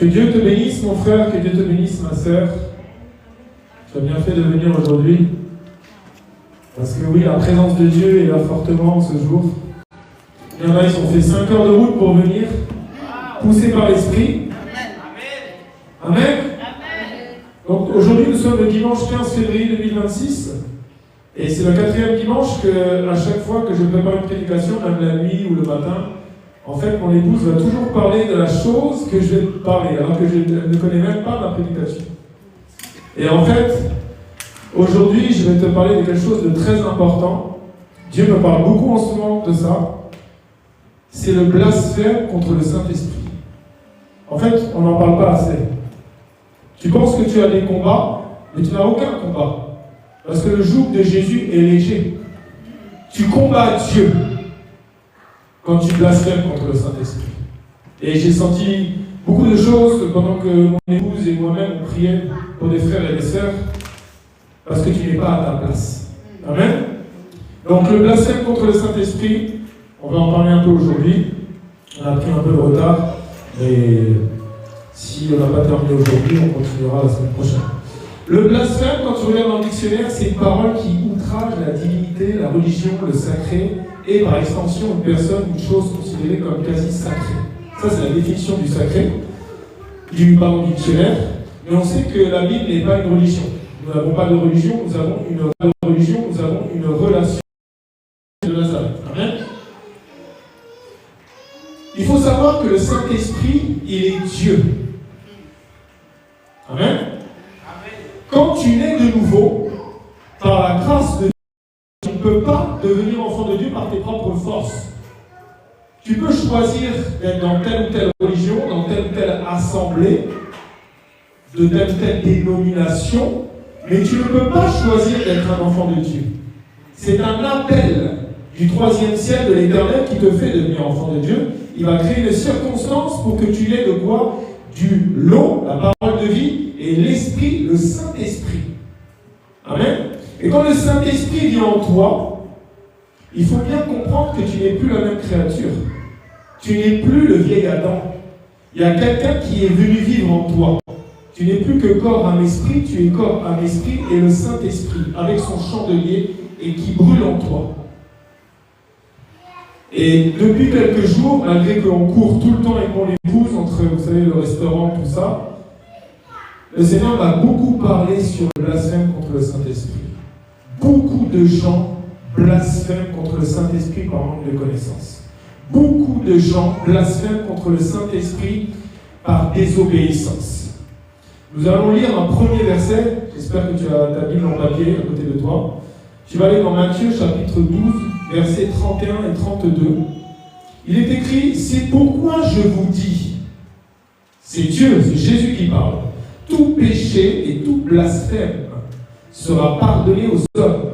Que Dieu te bénisse, mon frère, que Dieu te bénisse, ma sœur. Tu as bien fait de venir aujourd'hui. Parce que oui, la présence de Dieu est là fortement ce jour. Il y en a, ils ont fait 5 heures de route pour venir, poussés par l'Esprit. Amen. Amen. Donc aujourd'hui, nous sommes le dimanche 15 février 2026. Et c'est le 4e dimanche que, à chaque fois que je prépare une prédication, même la nuit ou le matin, en fait, mon épouse va toujours parler de la chose que je vais parler, alors que je ne connais même pas ma prédication. Et en fait, aujourd'hui, je vais te parler de quelque chose de très important. Dieu me parle beaucoup en ce moment de ça. C'est le blasphème contre le Saint-Esprit. En fait, on n'en parle pas assez. Tu penses que tu as des combats, mais tu n'as aucun combat. Parce que le joug de Jésus est léger. Tu combats Dieu quand tu blasphèmes contre le Saint-Esprit. Et j'ai senti beaucoup de choses pendant que mon épouse et moi-même on priait pour des frères et des sœurs, parce que tu n'es pas à ta place. Amen. Donc le blasphème contre le Saint-Esprit, on va en parler un peu aujourd'hui. On a pris un peu de retard, mais si on n'a pas terminé aujourd'hui, on continuera la semaine prochaine. Le blasphème, quand tu regardes dans le dictionnaire, c'est une parole qui outrage la divinité, la religion, le sacré, et par extension, une personne, une chose considérée comme quasi sacrée. Ça, c'est la définition du sacré, du dictionnaire. Mais on sait que la Bible n'est pas une religion. Nous n'avons pas de religion, nous avons une relation de Nazareth. Amen. Il faut savoir que le Saint-Esprit, il est Dieu. Amen. Quand tu nais de nouveau, par la grâce de Dieu, tu ne peux pas devenir enfant de Dieu par tes propres forces. Tu peux choisir d'être dans telle ou telle religion, dans telle ou telle assemblée, de telle ou telle dénomination, mais tu ne peux pas choisir d'être un enfant de Dieu. C'est un appel du 3e ciel de l'Éternel qui te fait devenir enfant de Dieu. Il va créer des circonstances pour que tu aies de quoi? Du l'eau, la parole de vie, et l'Esprit, le Saint-Esprit. Amen. Et quand le Saint-Esprit vient en toi, il faut bien comprendre que tu n'es plus la même créature. Tu n'es plus le vieil Adam. Il y a quelqu'un qui est venu vivre en toi. Tu n'es plus que corps, âme, esprit, tu es corps, âme, esprit et le Saint-Esprit, avec son chandelier, et qui brûle en toi. Et depuis quelques jours, malgré qu'on court tout le temps avec mon épouse, entre, vous savez, le restaurant, tout ça, le Seigneur m'a beaucoup parlé sur le blasphème contre le Saint-Esprit. Beaucoup de gens blasphèment contre le Saint-Esprit par manque de connaissance. Beaucoup de gens blasphèment contre le Saint-Esprit par désobéissance. Nous allons lire un premier verset. J'espère que tu as ta Bible en papier à côté de toi. Tu vas aller dans Matthieu chapitre 12, versets 31 et 32. Il est écrit, c'est pourquoi je vous dis, c'est Dieu, c'est Jésus qui parle, tout péché et tout blasphème sera pardonné aux hommes,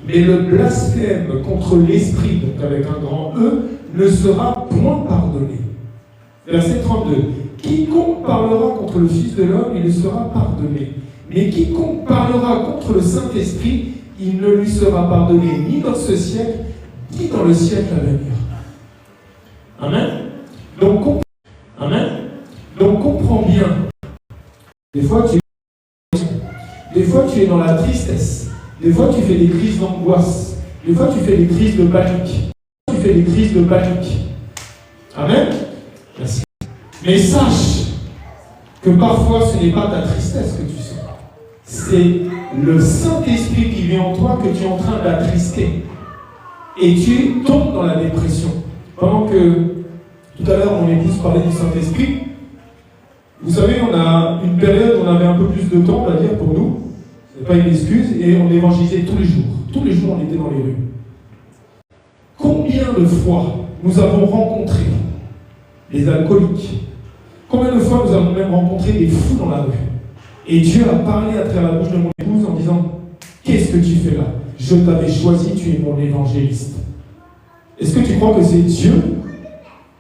mais le blasphème contre l'Esprit, donc avec un grand E, ne sera point pardonné. Verset 32. Quiconque parlera contre le Fils de l'homme, il lui sera pardonné. Mais quiconque parlera contre le Saint-Esprit, il ne lui sera pardonné ni dans ce siècle, ni dans le siècle à venir. Amen. Donc comprends bien. Des fois tu es dans la tristesse. Des fois tu fais des crises d'angoisse. Des fois tu fais des crises de panique. Amen. Merci. Mais sache que parfois ce n'est pas ta tristesse que tu sens. C'est le Saint-Esprit qui vient en toi que tu es en train d'attrister. Et tu tombes dans la dépression. Pendant que tout à l'heure mon épouse parlait du Saint-Esprit, vous savez, on a une période où on avait un peu plus de temps, on va dire, pour nous. Ce n'est pas une excuse, et on évangélisait tous les jours. Tous les jours, on était dans les rues. Combien de fois nous avons rencontré des alcooliques? Combien de fois nous avons même rencontré des fous dans la rue? Et Dieu a parlé à travers la bouche de mon épouse en disant, qu'est-ce que tu fais là? Je t'avais choisi, tu es mon évangéliste. Est-ce que tu crois que c'est Dieu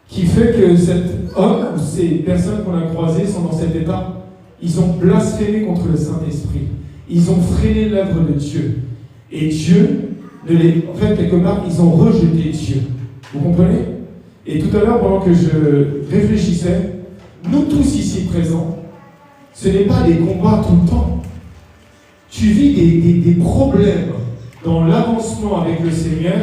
qui fait que cet homme ou ces personnes qu'on a croisées sont dans cet état? Ils ont blasphémé contre le Saint-Esprit. Ils ont freiné l'œuvre de Dieu. Et Dieu, en fait, quelque part, ils ont rejeté Dieu. Vous comprenez? Et tout à l'heure, pendant que je réfléchissais, nous tous ici présents, ce n'est pas des combats tout le temps. Tu vis des problèmes dans l'avancement avec le Seigneur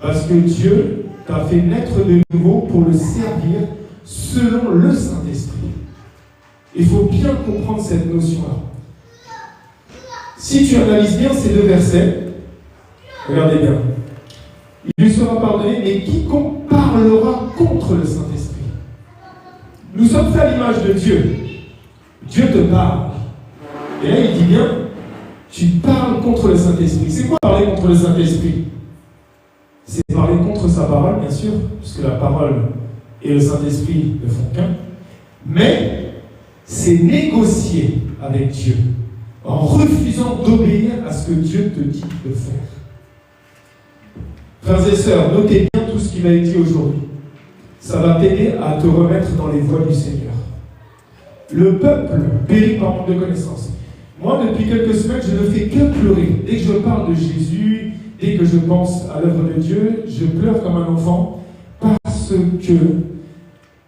parce que Dieu t'a fait naître de nouveau pour le servir selon le Saint-Esprit. Il faut bien comprendre cette notion-là. Si tu analyses bien ces deux versets, regardez bien. Il lui sera pardonné, mais quiconque parlera contre le Saint-Esprit. Nous sommes faits à l'image de Dieu. Dieu te parle. Et là, il dit bien, tu parles contre le Saint-Esprit. C'est quoi parler contre le Saint-Esprit? C'est parler contre sa parole, bien sûr, puisque la parole et le Saint-Esprit ne font qu'un. Mais c'est négocier avec Dieu en refusant d'obéir à ce que Dieu te dit de faire. Frères et sœurs, notez bien tout ce qui m'a été aujourd'hui. Ça va t'aider à te remettre dans les voies du Seigneur. Le peuple périt par manque de connaissances. Moi, depuis quelques semaines, je ne fais que pleurer. Dès que je parle de Jésus, dès que je pense à l'œuvre de Dieu, je pleure comme un enfant parce que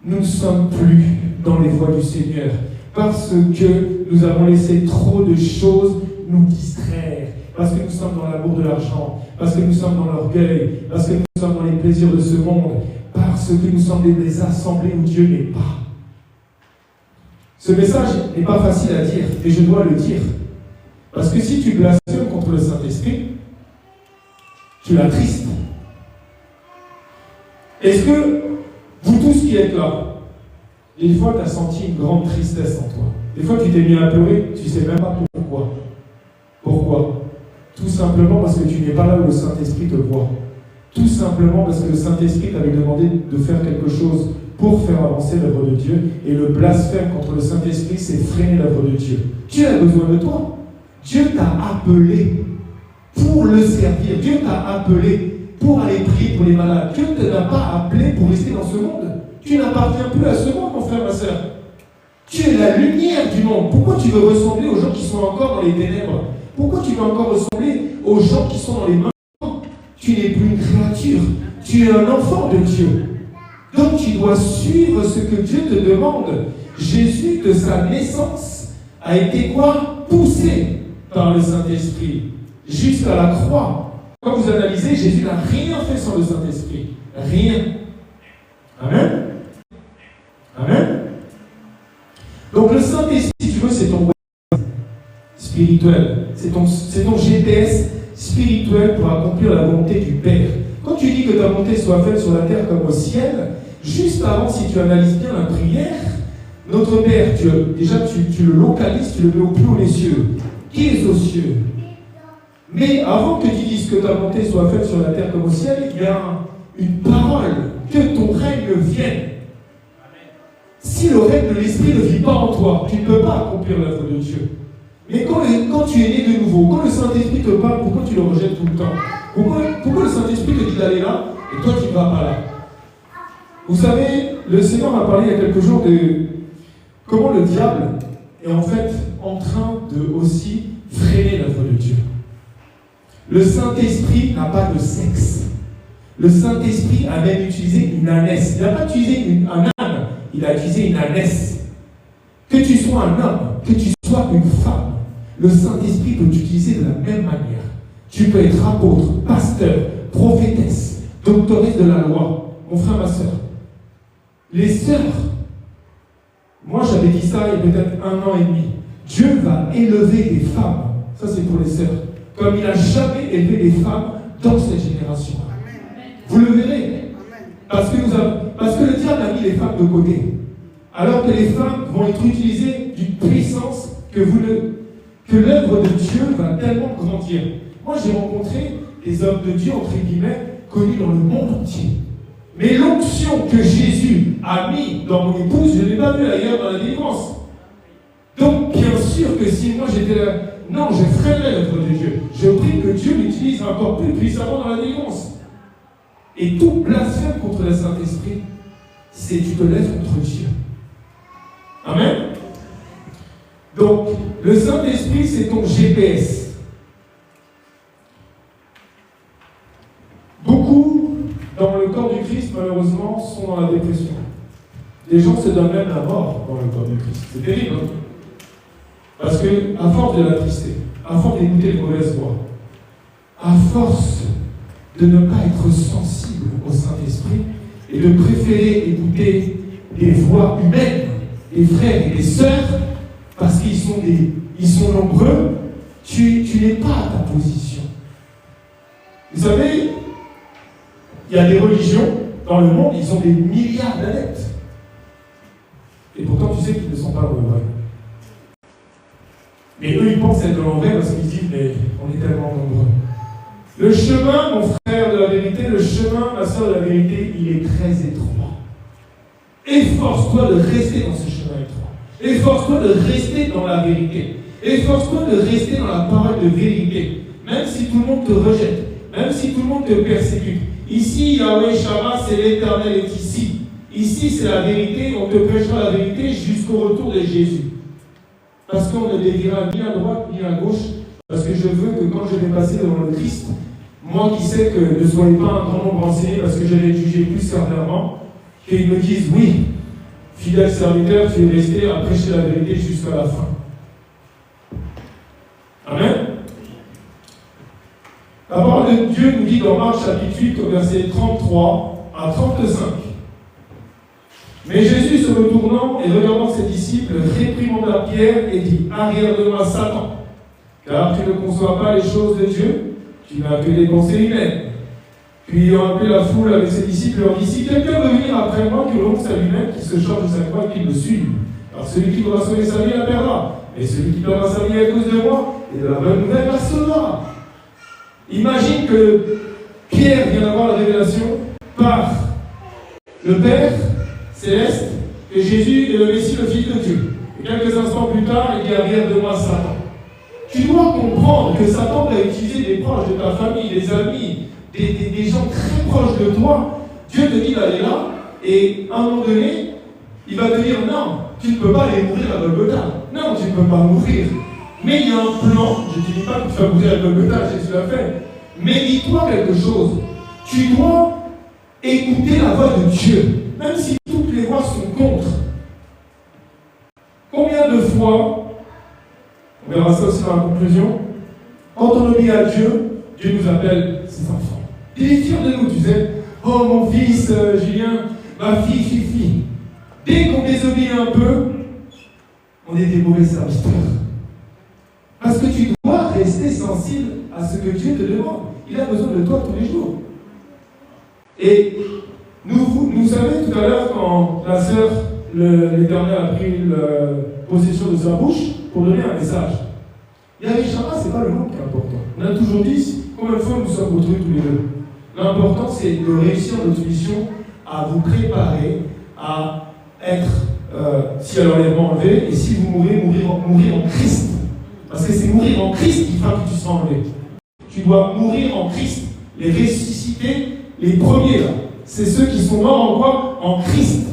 nous ne sommes plus dans les voies du Seigneur. Parce que nous avons laissé trop de choses nous distraire. Parce que nous sommes dans l'amour de l'argent. Parce que nous sommes dans l'orgueil. Parce que nous sommes dans les plaisirs de ce monde. Parce que nous sommes des assemblées où Dieu n'est pas. Ce message n'est pas facile à dire, et je dois le dire. Parce que si tu blasphèmes contre le Saint-Esprit, tu l'attristes. Est-ce que vous tous qui êtes là, des fois tu as senti une grande tristesse en toi? Des fois tu t'es mis à pleurer, tu ne sais même pas pourquoi. Pourquoi? Tout simplement parce que tu n'es pas là où le Saint-Esprit te voit. Tout simplement parce que le Saint-Esprit t'avait demandé de faire quelque chose pour faire avancer l'œuvre de Dieu. Et le blasphème contre le Saint-Esprit, c'est freiner l'œuvre de Dieu. Dieu a besoin de toi. Dieu t'a appelé pour le servir. Dieu t'a appelé pour aller prier pour les malades. Dieu ne t'a pas appelé pour rester dans ce monde. Tu n'appartiens plus à ce monde, mon frère, ma soeur. Tu es la lumière du monde. Pourquoi tu veux ressembler aux gens qui sont encore dans les ténèbres? Pourquoi tu veux encore ressembler aux gens qui sont dans les mains? Tu n'es plus une créature. Tu es un enfant de Dieu. Donc tu dois suivre ce que Dieu te demande. Jésus, de sa naissance, a été quoi? Poussé par le Saint-Esprit jusqu'à la croix. Quand vous analysez, Jésus n'a rien fait sans le Saint-Esprit. Rien. Amen. Amen. Donc le Saint-Esprit, si tu veux, c'est ton voisin spirituel. C'est ton GPS spirituel pour accomplir la volonté du Père. Quand tu dis que ta volonté soit faite sur la terre comme au ciel, juste avant, si tu analyses bien la prière, notre Père, tu le localises, tu le mets au plus haut des cieux, qui est aux cieux. Mais avant que tu dises que ta volonté soit faite sur la terre comme au ciel, il y a une parole, que ton règne vienne. Si le règne de l'Esprit ne vit pas en toi, tu ne peux pas accomplir l'œuvre de Dieu. Mais quand tu es né de nouveau, quand le Saint-Esprit te parle, pourquoi tu le rejettes tout le temps? Pourquoi le Saint-Esprit te dit d'aller là et toi tu ne vas pas là? Vous savez, le Seigneur m'a parlé il y a quelques jours de comment le diable est en fait en train de aussi freiner l'œuvre de Dieu. Le Saint-Esprit n'a pas de sexe. Le Saint-Esprit a même utilisé une ânesse. Il n'a pas utilisé un âne, il a utilisé une ânesse. Que tu sois un homme, que tu sois une femme, le Saint-Esprit peut t'utiliser de la même manière. Tu peux être apôtre, pasteur, prophétesse, doctoresse de la loi. Mon frère, ma soeur, les sœurs, moi j'avais dit ça il y a peut-être 1 an et demi. Dieu va élever des femmes, ça c'est pour les sœurs, comme il n'a jamais élevé des femmes dans cette génération. Vous le verrez. Parce que le diable a mis les femmes de côté. Alors que les femmes vont être utilisées d'une puissance que l'œuvre de Dieu va tellement grandir. Moi, j'ai rencontré des hommes de Dieu, entre guillemets, connus dans le monde entier. Mais l'onction que Jésus a mis dans mon épouse, je ne l'ai pas vue ailleurs dans la délivrance. Donc, bien sûr que si moi j'étais là, non, je freinerais l'œuvre de Dieu. Je prie que Dieu l'utilise encore plus puissamment dans la délivrance. Et tout blasphème contre le Saint-Esprit, c'est tu te lèves contre Dieu. Amen. Donc, le Saint-Esprit, c'est ton GPS. Beaucoup, dans le corps du Christ, malheureusement, sont dans la dépression. des gens se donnent même la mort dans le corps de Christ. C'est terrible, hein? Parce que, à force de l'attrister, à force d'écouter les mauvaises voix, à force de ne pas être sensible au Saint-Esprit et de préférer écouter des voix humaines, des frères et des sœurs, parce qu'ils sont nombreux, tu n'es pas à ta position. Vous savez, il y a des religions dans le monde, ils ont des milliards d'adeptes. Et pourtant, tu sais qu'ils ne sont pas vrais. Mais eux, ils pensent être en vrai parce qu'ils disent, mais on est tellement nombreux. Le chemin, mon frère de la vérité, le chemin, ma soeur de la vérité, il est très étroit. Efforce-toi de rester dans ce chemin étroit. Efforce-toi de rester dans la vérité. Efforce-toi de rester dans la parole de vérité. Même si tout le monde te rejette, même si tout le monde te persécute. Ici, Yahweh Shammah, c'est l'Éternel est ici. Ici, c'est la vérité. On te prêchera la vérité jusqu'au retour de Jésus. Parce qu'on ne déviera ni à droite ni à gauche. Parce que je veux que quand je vais passer devant le Christ, moi qui sais que ne soyez pas un grand nombre enseigné parce que je vais juger plus sévèrement, qu'ils me disent oui, fidèle serviteur, tu es resté à prêcher la vérité jusqu'à la fin. Amen. La parole de Dieu nous dit dans Marc chapitre 8 au verset 33 à 35. Mais Jésus se retournant et regardant ses disciples, réprimanda Pierre et dit, arrière de moi Satan, car tu ne conçois pas les choses de Dieu, tu n'as que des pensées humaines. Puis ayant appelé la foule avec ses disciples, leur dit, si quelqu'un veut venir après moi, que l'on sa lui-même, qu'il se charge de sa croix et qu'il me suive. Alors celui qui voudra sauver sa vie la perdra, et celui qui perdra sa vie à cause de moi et de la bonne nouvelle la sauvera. Imagine que Pierre vient d'avoir la révélation par le Père céleste que Jésus est le Messie, le Fils de Dieu. Et quelques instants plus tard, il dit arrière de moi Satan. Tu dois comprendre que Satan va utiliser des proches de ta famille, des amis, des gens très proches de toi. Dieu te dit d'aller là, et à un moment donné, il va te dire non, tu ne peux pas aller mourir à Golgotha. Non, tu ne peux pas mourir. Mais il y a un plan, je ne dis pas que tu vas mourir à Golgotha, Jésus l'a fait. Mais dis-toi quelque chose. Tu dois écouter la voix de Dieu, même si toutes les voix sont contre. Combien de fois, on verra ça aussi dans la conclusion, quand on obéit à Dieu, Dieu nous appelle ses enfants. Il est fier de nous, tu sais. Oh mon fils, Julien, ma fille, Fifi. Dès qu'on désobéit un peu, on est des mauvais serviteurs. Parce que tu dois rester sensible à ce que Dieu te demande. Il a besoin de toi tous les jours. Et nous savez tout à l'heure quand la sœur, l'Éternel a pris possession de sa bouche pour donner un message. Yahweh Shammah, ce n'est pas le nom qui est important. On a toujours dit combien de fois nous sommes retrouvés tous les deux. L'important, c'est de réussir notre mission à vous préparer à être, si à l'enlèvement enlevé, et si vous mourrez, mourir en Christ. Parce que c'est mourir en Christ qui fera que tu seras enlevé. Tu dois mourir en Christ. Les ressuscités, les premiers là, c'est ceux qui sont morts en quoi? En Christ.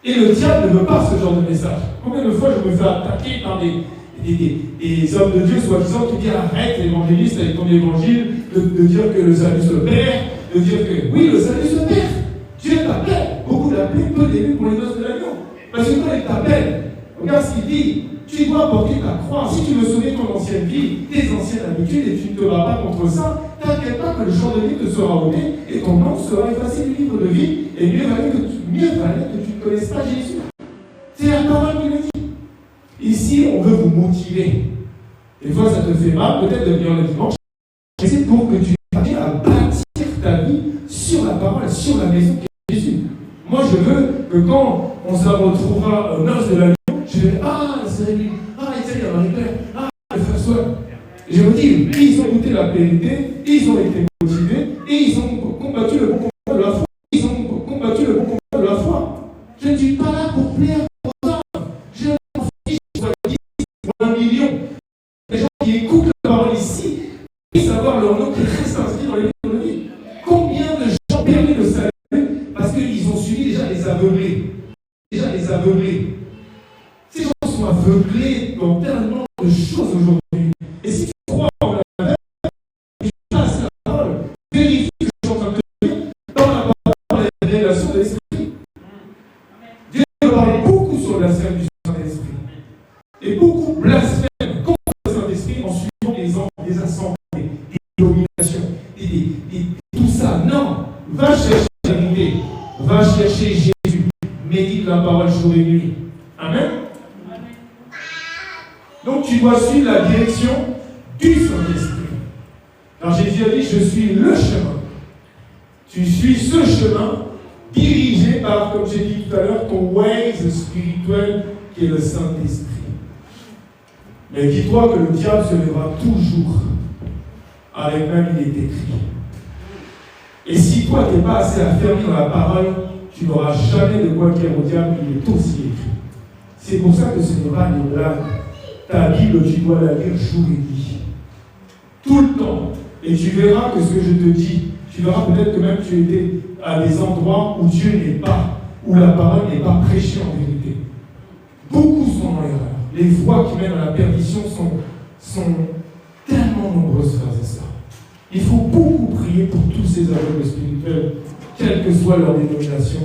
Et le diable ne veut pas ce genre de message. Combien de fois je me fais attaquer par des hommes de Dieu soi-disant qui disent arrête l'évangéliste avec ton évangile, de dire que le salut se perd, de dire que oui, le salut se perd. Dieu t'appelle. Beaucoup d'appels, peu d'élu pour les noces de l'agneau. Parce que quand il t'appelle, regarde ce qu'il dit. Tu dois porter ta croix. Si tu veux sauver ton ancienne vie, tes anciennes habitudes, et tu ne te bats pas contre ça, t'inquiète pas que le champ de vie te sera ôté et ton nom sera effacé du livre de vie. Et mieux valait que tu ne connaisses pas Jésus. C'est la parole qui le dit. Ici, on veut vous motiver. Des fois, ça te fait mal, peut-être de venir le dimanche, mais c'est pour que tu arrives à bâtir ta vie sur la parole, sur la maison de Jésus. Moi, je veux que quand on se retrouvera aux noces de la je vais, c'est lui, Étienne, Marie-Claire, le frère Soin. Et je me dis, ils ont goûté la vérité, ils ont été motivés, et ils ont combattu le bon combat de la foi. Ils ont combattu le bon combat de la foi. Je ne suis pas là pour plaire aux hommes. Je m'en fiche, soit 10 ou 1 million. Les gens qui écoutent la parole ici, puissent avoir leur nom qui reste inscrit dans les livres de vie. Combien de gens perdent le salut parce qu'ils ont suivi déjà les aveuglés. Ces gens sont aveuglés dans tellement de choses aujourd'hui. Et si tu crois en la veille, tu passes la parole, vérifie ce que je suis en train de te dire dans la parole et la révélation de l'esprit. blasphèment du Saint-Esprit. Et beaucoup blasphèment contre le Saint-Esprit en suivant des assemblées, des dominations, tout ça. Non, va chercher la vérité, va chercher Jésus, médite la parole jour et nuit. Amen. Donc tu dois suivre la direction du Saint-Esprit. Alors Jésus a dit, je suis le chemin. Tu suis ce chemin dirigé par, comme j'ai dit tout à l'heure, ton Waze spirituel qui est le Saint-Esprit. Mais dis-toi que le diable se lèvera toujours avec même il est écrit. Et si toi tu n'es pas assez affermi dans la parole, tu n'auras jamais de quoi dire au diable, il est aussi écrit. C'est pour ça que ce n'est pas une blague. Ta Bible, tu dois la lire jour et nuit. Tout le temps. Et tu verras que ce que je te dis, tu verras peut-être que même tu étais à des endroits où Dieu n'est pas, où la parole n'est pas prêchée en vérité. Beaucoup sont dans l'erreur. Les voies qui mènent à la perdition sont tellement nombreuses, frères et sœurs. Il faut beaucoup prier pour tous ces aveugles spirituels, quelle que soit leur dénomination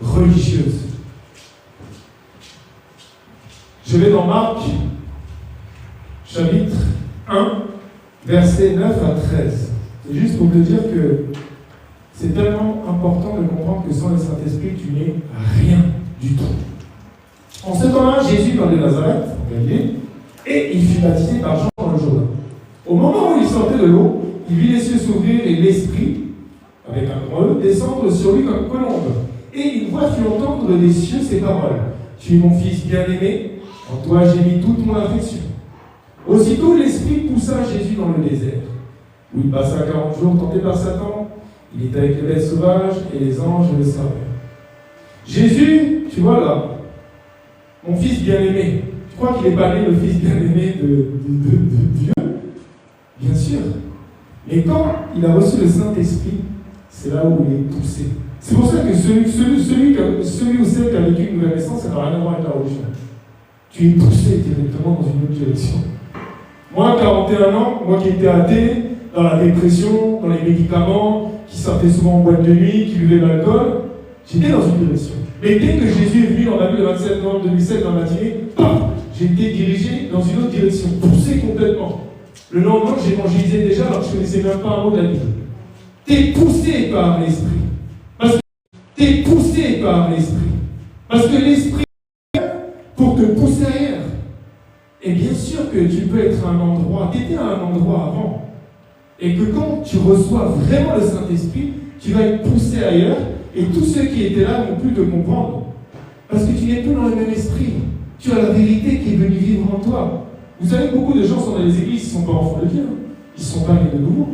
religieuse. Je vais dans Marc, chapitre 1, versets 9 à 13. C'est juste pour te dire que c'est tellement important de comprendre que sans le Saint-Esprit, tu n'es rien du tout. En ce temps-là, Jésus vint de Nazareth, en Galilée, et il fut baptisé par Jean dans le Jourdain. Au moment où il sortait de l'eau, il vit les cieux s'ouvrir et l'Esprit, avec un grand E, descendre sur lui comme colombe. Et une voix fit entendre des cieux ces paroles. Tu es mon fils bien-aimé, en toi j'ai mis toute mon affection. Aussitôt l'Esprit poussa Jésus dans le désert, où il passa 40 jours tenté par Satan. Il était avec les bêtes sauvages et les anges le servaient. Jésus, tu vois là, mon fils bien-aimé. Tu crois qu'il n'est pas né le fils bien-aimé de Dieu? Bien sûr. Mais quand il a reçu le Saint-Esprit, c'est là où il est poussé. C'est pour ça que celui ou celle qui a vécu une nouvelle naissance, ça n'a rien à voir avec la religion. Tu es poussé directement dans une autre direction. Moi, 41 ans, moi qui étais athée, dans la dépression, dans les médicaments, qui sortait souvent en boîte de nuit, qui buvait de l'alcool, j'étais dans une direction. Mais dès que Jésus est venu dans la vie le 27 novembre 2007 dans la matinée, j'ai été dirigé dans une autre direction, poussé complètement. Le lendemain, j'évangélisais déjà alors que je ne connaissais même pas un mot de la Bible. T'es poussé par l'Esprit. T'es poussé par l'Esprit. Parce que l'Esprit pour te pousser ailleurs. Et bien sûr que tu peux être à un endroit, tu étais à un endroit avant. Et que quand tu reçois vraiment le Saint-Esprit, tu vas être poussé ailleurs et tous ceux qui étaient là vont plus te comprendre. Parce que tu n'es plus dans le même esprit. Tu as la vérité qui est venue vivre en toi. Vous savez, beaucoup de gens sont dans les églises, ils ne sont pas enfants de Dieu. Ils ne sont pas nés de nouveau.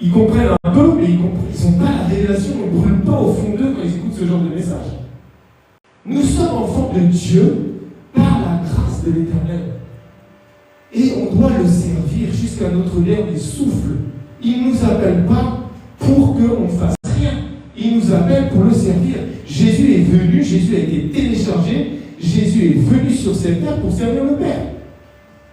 Ils comprennent un peu, mais ils n'ont pas la révélation, ils ne brûlent pas au fond d'eux quand ils écoutent ce genre de message. Nous sommes enfants de Dieu par la grâce de l'Éternel. Et on doit le servir jusqu'à notre dernier souffle. Il ne nous appelle pas pour qu'on ne fasse rien. Il nous appelle pour le servir. Jésus est venu, Jésus a été téléchargé, Jésus est venu sur cette terre pour servir le Père.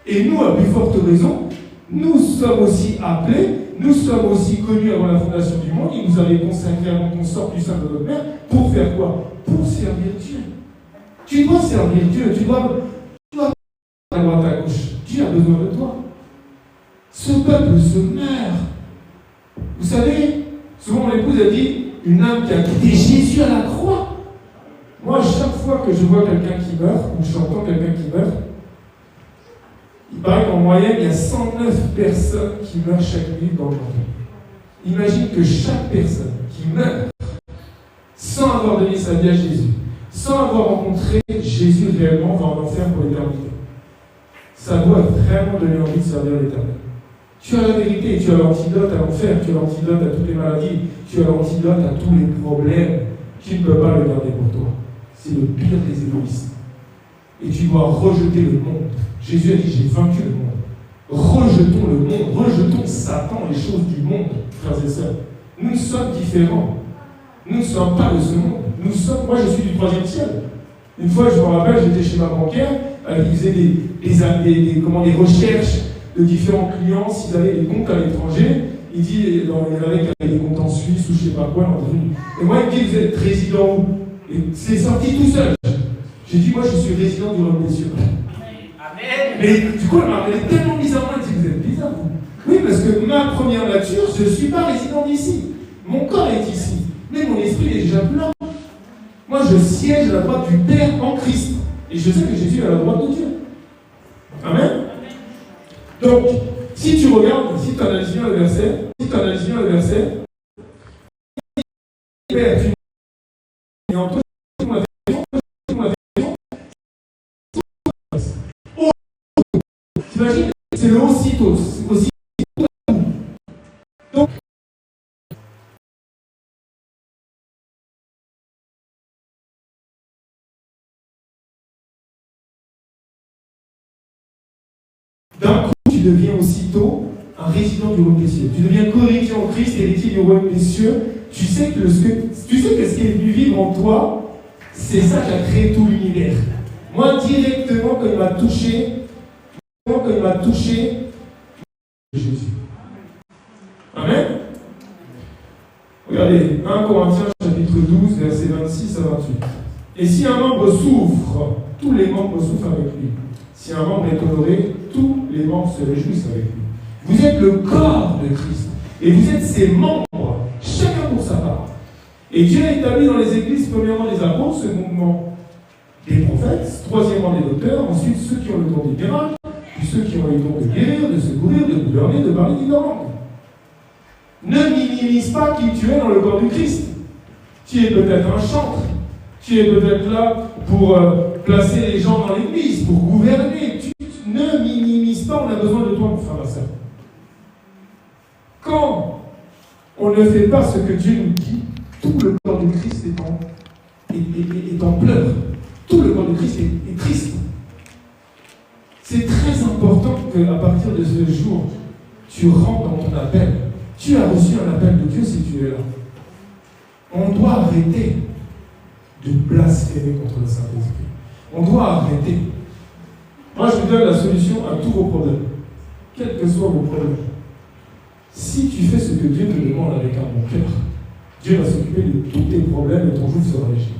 Et nous, à plus forte raison, nous sommes aussi appelés, nous sommes aussi connus avant la fondation du monde. Il nous avait consacré avant qu'on sorte du sein de notre mère pour faire quoi? Pour servir Dieu. Tu dois servir Dieu, tu dois à droite à gauche. Dieu a besoin de toi. Ce peuple se meurt. Vous savez, souvent mon épouse a dit, une âme qui a quitté Jésus à la croix. Moi, chaque fois que je vois quelqu'un qui meurt, ou j'entends quelqu'un qui meurt, il paraît qu'en moyenne, il y a 109 personnes qui meurent chaque nuit dans le monde. Imagine que chaque personne qui meurt sans avoir donné sa vie à Jésus, sans avoir rencontré Jésus réellement, va en enfer pour l'éternité. Ça doit vraiment donner envie de servir l'Éternel. Tu as la vérité, tu as l'antidote à l'enfer, tu as l'antidote à toutes les maladies, tu as l'antidote à tous les problèmes. Tu ne peux pas le garder pour toi. C'est le pire des égoïstes. Et tu dois rejeter le monde. Jésus a dit, j'ai vaincu le monde. Rejetons le monde, rejetons Satan, les choses du monde, frères et sœurs. Nous sommes différents. Nous ne sommes pas de ce monde. Moi, je suis du 3e ciel. Une fois, je me rappelle, j'étais chez ma banquière, elle faisait des recherches de différents clients, s'ils avaient des comptes à l'étranger. Il dit, il y en avait qui avaient des comptes en Suisse ou je ne sais pas quoi. Et moi, il me dit, vous êtes résident où? Et c'est sorti tout seul. J'ai dit, moi, je suis résident du royaume des cieux. Amen. Mais du coup, elle m'a regardé tellement bizarrement, elle dit, vous êtes bizarre, vous. Oui, parce que ma première nature, je ne suis pas résident d'ici. Mon corps est ici, mais mon esprit est déjà là. Moi, je siège à la droite du Père en Christ. Et je sais que Jésus est à la droite de Dieu. Amen. Donc, si tu regardes, si tu analyses bien le verset, Père, tu m'as fait, t'imagines, c'est le aussitôt, aussi. Donc, d'un coup, tu deviens aussitôt un résident du royaume des cieux. Tu deviens corrigé en Christ, héritier du royaume des cieux. Tu sais que ce qui est venu vivre en toi, c'est ça qui a créé tout l'univers. Moi, directement, quand il m'a touché, Jésus. Amen. Regardez, 1 Corinthiens chapitre 12, versets 26 à 28. Et si un membre souffre, tous les membres souffrent avec lui. Si un membre est honoré, tous les membres se réjouissent avec lui. Vous êtes le corps de Christ. Et vous êtes ses membres, chacun pour sa part. Et Dieu a établi dans les églises, premièrement les apôtres, secondement les prophètes, troisièmement les docteurs, ensuite ceux qui ont le don des miracles, puis ceux qui ont les dons de guérir, de secourir, de gouverner, de parler d'une langue. Ne minimise pas qui tu es dans le corps du Christ. Tu es peut-être un chantre. Tu es peut-être là pour placer les gens dans l'église, pour gouverner. Ne minimise pas, on a besoin de toi pour faire ça. Quand on ne fait pas ce que Dieu nous dit, tout le corps du Christ est en pleurs. Tout le corps du Christ est triste. C'est très important qu'à partir de ce jour, tu rentres dans ton appel. Tu as reçu un appel de Dieu si tu es là. On doit arrêter de blasphémer contre le Saint-Esprit. On doit arrêter. Moi, je vous donne la solution à tous vos problèmes. Quels que soient vos problèmes. Si tu fais ce que Dieu te demande avec un bon cœur, Dieu va s'occuper de tous tes problèmes et ton jour sera léger.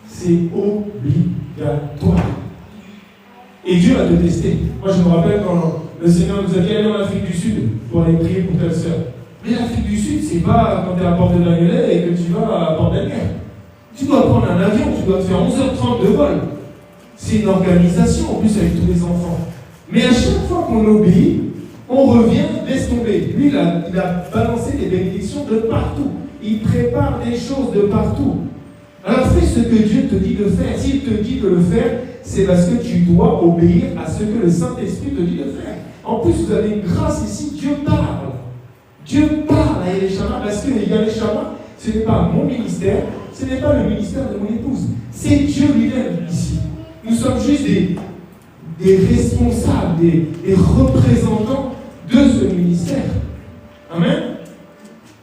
C'est obligatoire. Et Dieu va te tester. Moi, je me rappelle quand le Seigneur nous a dit, allez en Afrique du Sud pour aller prier pour telle sœur. Mais l'Afrique du Sud, c'est pas quand tu es à Port de Bagnolet et que tu vas à Port d'Almer. Tu dois prendre un avion, tu dois te faire 11h30 de vol. C'est une organisation, en plus avec tous les enfants. Mais à chaque fois qu'on obéit, on revient, laisse tomber. Lui, il a balancé des bénédictions de partout. Il prépare des choses de partout. Alors fais ce que Dieu te dit de faire. S'il te dit de le faire, c'est parce que tu dois obéir à ce que le Saint-Esprit te dit de faire. En plus, vous avez une grâce ici, Dieu parle. Dieu parle à Yahweh-Shama parce que Yahweh-Shama, ce n'est pas mon ministère, ce n'est pas le ministère de mon épouse. C'est Dieu lui-même ici. Nous sommes juste des responsables, des représentants de ce ministère. Amen.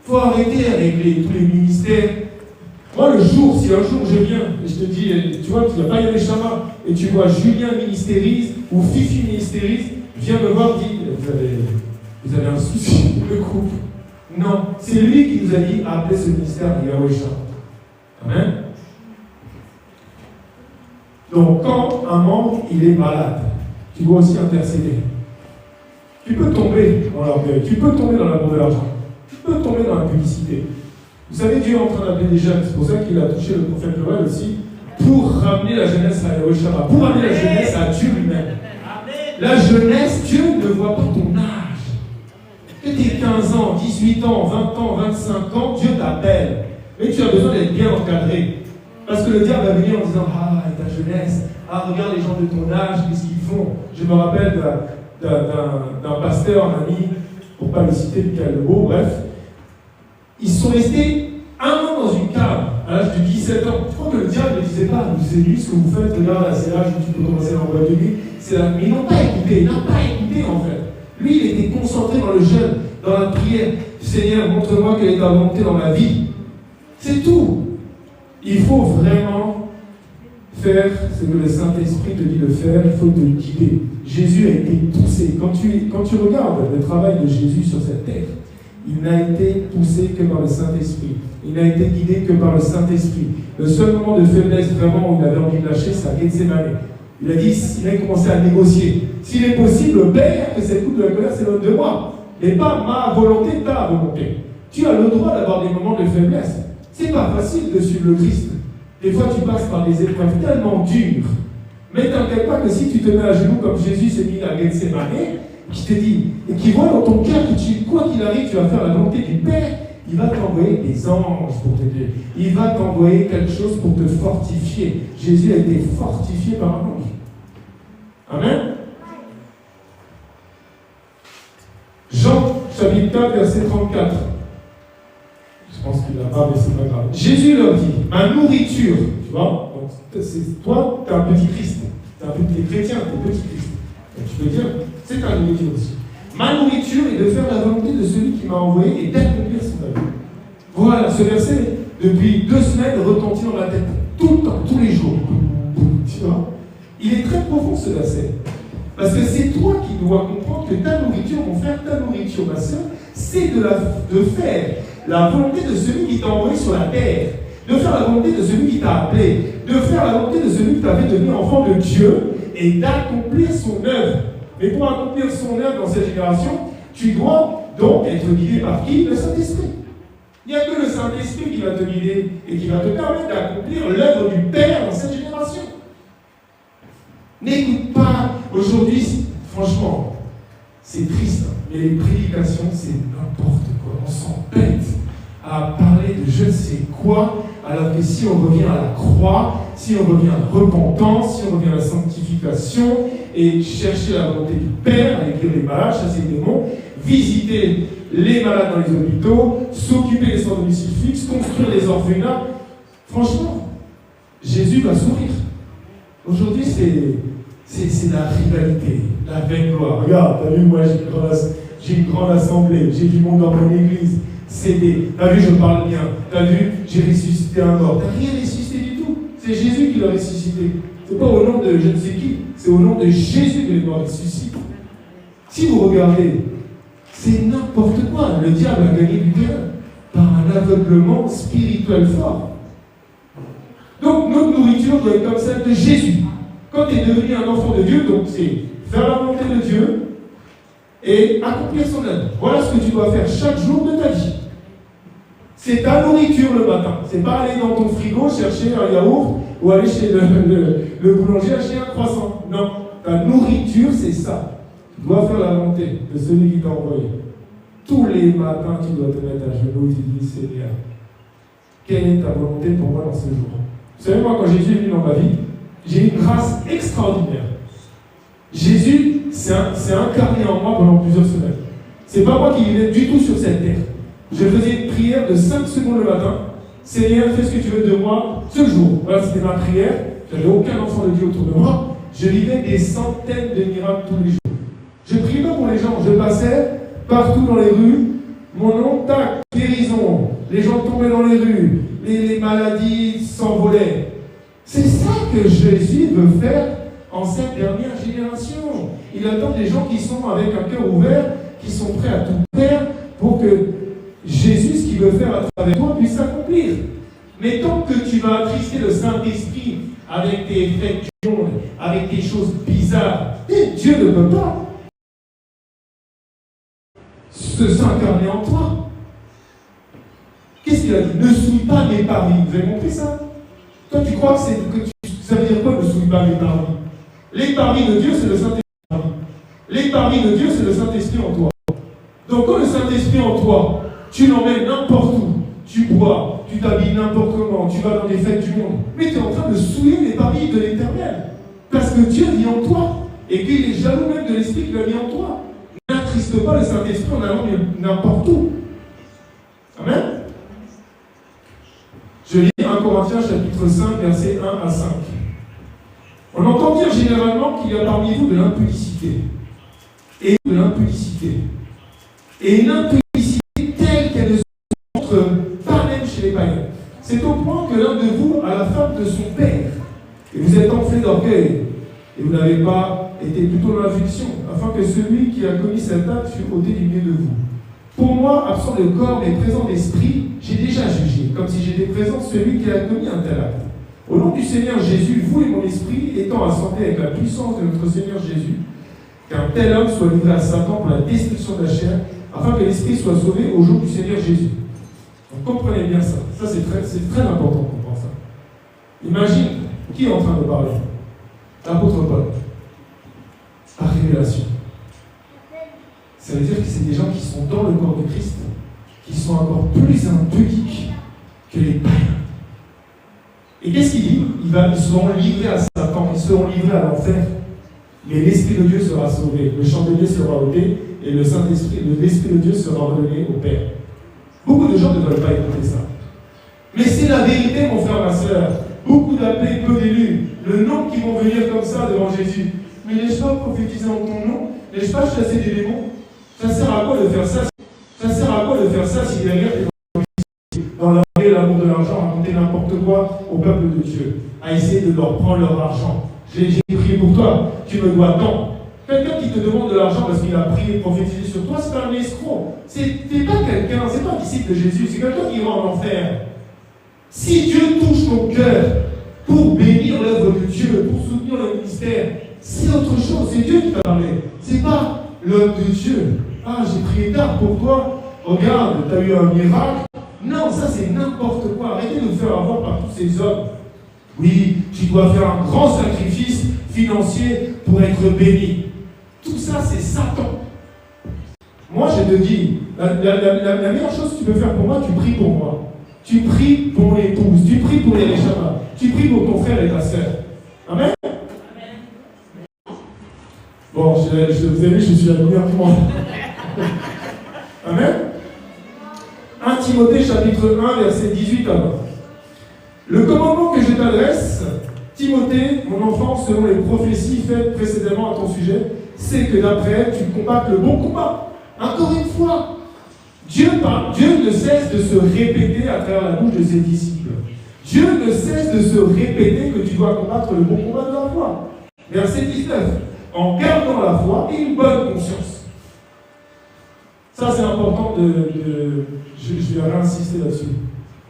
Il faut arrêter avec tous les ministères. Moi, si un jour je viens et je te dis, tu vois, tu n'as pas Yahweh-Shama, et tu vois Julien ministérise ou Fifi ministérise, viens me voir, dis, vous avez un souci, le groupe. Non, c'est lui qui nous a dit appeler ce ministère Yahweh-Shama. Amen. Donc, quand un membre il est malade, tu dois aussi intercéder. Tu peux tomber dans l'orgueil, tu peux tomber dans l'amour de l'argent, tu peux tomber dans la publicité. Vous savez, Dieu est en train d'appeler des jeunes, c'est pour ça qu'il a touché le prophète Joël aussi, pour ramener la jeunesse à Yahweh-Shama, pour ramener la jeunesse à Dieu lui-même. La jeunesse, Dieu ne voit pas ton âge. Que tu aies 15 ans, 18 ans, 20 ans, 25 ans, Dieu t'appelle. Mais tu as besoin d'être bien encadré. Parce que le diable va venir en disant, ah, ta jeunesse, ah, regarde les gens de ton âge, qu'est-ce qu'ils font. Je me rappelle d'un pasteur, un ami, pour ne pas le citer, Michael Lebeau, bref. Ils sont restés un an dans une cave, à l'âge de 17 ans. Je crois que le diable ne disait pas, vous savez, ce que vous faites, regarde, c'est l'âge où tu peux commencer à envoyer de nuit. Mais ils n'ont pas écouté, en fait. Lui, il était concentré dans le jeûne, dans la prière. Seigneur, montre-moi quelle est ta volonté dans ma vie. C'est tout. Il faut vraiment faire ce que le Saint-Esprit te dit de faire, il faut te guider. Jésus a été poussé. Quand tu regardes le travail de Jésus sur cette terre, Il n'a été poussé que par le Saint-Esprit. Il n'a été guidé que par le Saint-Esprit. Le seul moment de faiblesse vraiment où il avait envie de lâcher, c'est à Gethsémane. Il a dit, il a commencé à négocier. S'il est possible, Père, que cette coupe de la colère s'éloigne de moi. Et pas ma volonté, ta volonté. Tu as le droit d'avoir des moments de faiblesse. C'est pas facile de suivre le Christ. Des fois, tu passes par des épreuves tellement dures. Mais t'inquiète pas que si tu te mets à genoux comme Jésus s'est mis à Gethsémane, qui te dit, et qui voit dans ton cœur que quoi qu'il arrive, tu vas faire la volonté du Père, il va t'envoyer des anges pour t'aider. Il va t'envoyer quelque chose pour te fortifier. Jésus a été fortifié par un ange. Amen. Jean, chapitre 4, verset 34. Je pense qu'il l'a pas, mais c'est pas grave. Jésus leur dit, ma nourriture, tu vois, donc toi, tu es un petit Christ. Tu es un petit chrétien, tu es petit Christ. Donc tu peux dire, c'est ta nourriture aussi. Ma nourriture est de faire la volonté de celui qui m'a envoyé et d'accomplir son œuvre. Voilà, ce verset, depuis 2 semaines, retentit dans la tête. Tout le temps, tous les jours. Tu vois, il est très profond ce verset. Parce que c'est toi qui dois comprendre que ta nourriture, mon frère, ta nourriture, ma soeur, c'est de faire la volonté de celui qui t'a envoyé sur la terre, de faire la volonté de celui qui t'a appelé, de faire la volonté de celui qui t'a fait devenir enfant de Dieu et d'accomplir son œuvre. Mais pour accomplir son œuvre dans cette génération, tu dois donc être guidé par qui? Le Saint-Esprit. Il n'y a que le Saint-Esprit qui va te guider et qui va te permettre d'accomplir l'œuvre du Père dans cette génération. N'écoute pas aujourd'hui, franchement, c'est triste, mais les prédications, c'est n'importe quoi. On s'embête à parler de je ne sais quoi, alors que si on revient à la croix, si on revient à la repentance, si on revient à la sanctification, et chercher la volonté du Père, aller guérir les malades, chasser les démons, visiter les malades dans les hôpitaux, s'occuper des sans domicile fixe, construire des orphelinats, franchement, Jésus va sourire. Aujourd'hui, c'est la rivalité, la vaine gloire. Regarde, t'as vu, moi j'ai une grande assemblée, j'ai du monde dans mon église. T'as vu, je parle bien. T'as vu, j'ai ressuscité un mort. T'as rien ressuscité du tout. C'est Jésus qui l'a ressuscité. C'est pas au nom de je ne sais qui, c'est au nom de Jésus que les morts ressuscitent. Si vous regardez, c'est n'importe quoi. Le diable a gagné du terrain par un aveuglement spirituel fort. Donc notre nourriture doit être comme celle de Jésus. Quand tu es devenu un enfant de Dieu, donc c'est faire la volonté de Dieu et accomplir son œuvre. Voilà ce que tu dois faire chaque jour de ta vie. C'est ta nourriture le matin. C'est pas aller dans ton frigo chercher un yaourt ou aller chez le boulanger acheter un croissant. Non, ta nourriture c'est ça. Tu dois faire la volonté de celui qui t'a envoyé. Tous les matins, tu dois te mettre à genoux et tu dis Seigneur, quelle est ta volonté pour moi dans ce jour? Vous savez, moi, quand Jésus est venu dans ma vie, j'ai une grâce extraordinaire. Jésus s'est incarné en moi pendant plusieurs semaines. C'est pas moi qui vivais du tout sur cette terre. Je faisais une prière de 5 secondes le matin. Seigneur, fais ce que tu veux de moi ce jour. Voilà, c'était ma prière. Je n'avais aucun enfant de Dieu autour de moi. Je vivais des centaines de miracles tous les jours. Je ne priais pas pour les gens. Je passais partout dans les rues. Mon nom, tac, guérison. Les gens tombaient dans les rues. Les maladies s'envolaient. C'est ça que Jésus veut faire en cette dernière génération. Il attend des gens qui sont avec un cœur ouvert, qui sont prêts à tout faire pour que Jésus, ce qu'il veut faire à travers toi, puisse s'accomplir. Mais tant que tu vas attrister le Saint-Esprit avec tes fêtes du monde, avec des choses bizarres, Dieu ne peut pas s'incarner en toi. Qu'est-ce qu'il a dit? Ne souille pas mes paris. Vous avez compris ça? Toi, tu crois que ça veut dire quoi, ne souille pas mes paris? Les paris de Dieu, c'est le Saint-Esprit. Les paris de Dieu, c'est le Saint-Esprit en toi. Donc, quand le Saint-Esprit en toi, tu l'emmènes n'importe où, tu bois, tu t'habilles n'importe comment, tu vas dans des fêtes du monde, mais tu es en train de souiller les paris de l'Éternel. Parce que Dieu vit en toi, et qu'il est jaloux même de l'Esprit qu'il a mis en toi. N'attriste pas le Saint-Esprit en allant n'importe où. Amen. Je lis 1 Corinthiens chapitre 5, versets 1 à 5. On entend dire généralement qu'il y a parmi vous de l'impudicité. Et de l'impudicité. Et une impudicité telle qu'elle ne se montre pas même chez les païens. C'est au point que l'un de vous a la femme de son père. Et vous êtes enflé d'orgueil. Et vous n'avez pas été plutôt dans l'affliction, afin que celui qui a commis cet acte fût ôté du milieu de vous. Pour moi, absent de corps mais présent d'esprit, j'ai déjà jugé, comme si j'étais présent celui qui a commis un tel acte. Au nom du Seigneur Jésus, vous et mon esprit, étant assemblés avec la puissance de notre Seigneur Jésus, qu'un tel homme soit livré à Satan pour la destruction de la chair, afin que l'esprit soit sauvé au jour du Seigneur Jésus. Donc comprenez bien ça. Ça, c'est très important de comprendre ça. Imagine, qui est en train de parler? L'apôtre Paul. Par révélation. Ça veut dire que c'est des gens qui sont dans le corps de Christ, qui sont encore plus impudiques que les païens. Et qu'est-ce qu'il dit? Ils seront livrés à Satan, ils seront livrés à l'enfer. Mais l'Esprit de Dieu sera sauvé, le chandelier sera ôté, et le Saint-Esprit, l'Esprit de Dieu sera redonné au Père. Beaucoup de gens ne veulent pas écouter ça. Mais c'est la vérité, mon frère, ma soeur. Beaucoup d'appelés, peu d'élus. Le nombre qui vont venir comme ça devant Jésus. Mais n'ai-je pas prophétisé en ton nom? N'ai-je pas chassé des démons? Ça sert à quoi de faire ça? Ça sert à quoi de faire ça si derrière tu es dans l'amour de l'argent, raconter n'importe quoi au peuple de Dieu, à essayer de leur prendre leur argent? J'ai prié pour toi, tu me dois tant. Quelqu'un qui te demande de l'argent parce qu'il a prié et prophétisé sur toi, c'est un escroc. C'est pas quelqu'un, c'est pas un disciple de Jésus, c'est quelqu'un qui va en enfer. Si Dieu touche ton cœur pour bénir l'œuvre de Dieu, pour soutenir le ministère, c'est autre chose, c'est Dieu qui t'a parlé. C'est pas l'homme de Dieu. Ah, j'ai prié tard pour toi, regarde, tu as eu un miracle. Non, ça c'est n'importe quoi. Arrêtez de vous faire avoir par tous ces hommes. Oui, tu dois faire un grand sacrifice financier pour être béni. Tout ça, c'est Satan. Moi, je te dis, la meilleure chose que tu peux faire pour moi, tu pries pour moi. Tu pries pour l'épouse, tu pries pour les Réchamas, tu pries pour ton frère et ta sœur. Amen. Bon, vous avez vu, je suis la meilleure du monde. Amen. 1 Timothée chapitre 1, verset 18 à 20. Le commandement que je t'adresse, Timothée, mon enfant, selon les prophéties faites précédemment à ton sujet, c'est que d'après elle, tu combattes le bon combat. Encore une fois, Dieu ne cesse de se répéter à travers la bouche de ses disciples. Dieu ne cesse de se répéter que tu dois combattre le bon combat de la foi. Verset 19. En gardant la foi et une bonne conscience. Ça, c'est important je vais réinsister là-dessus.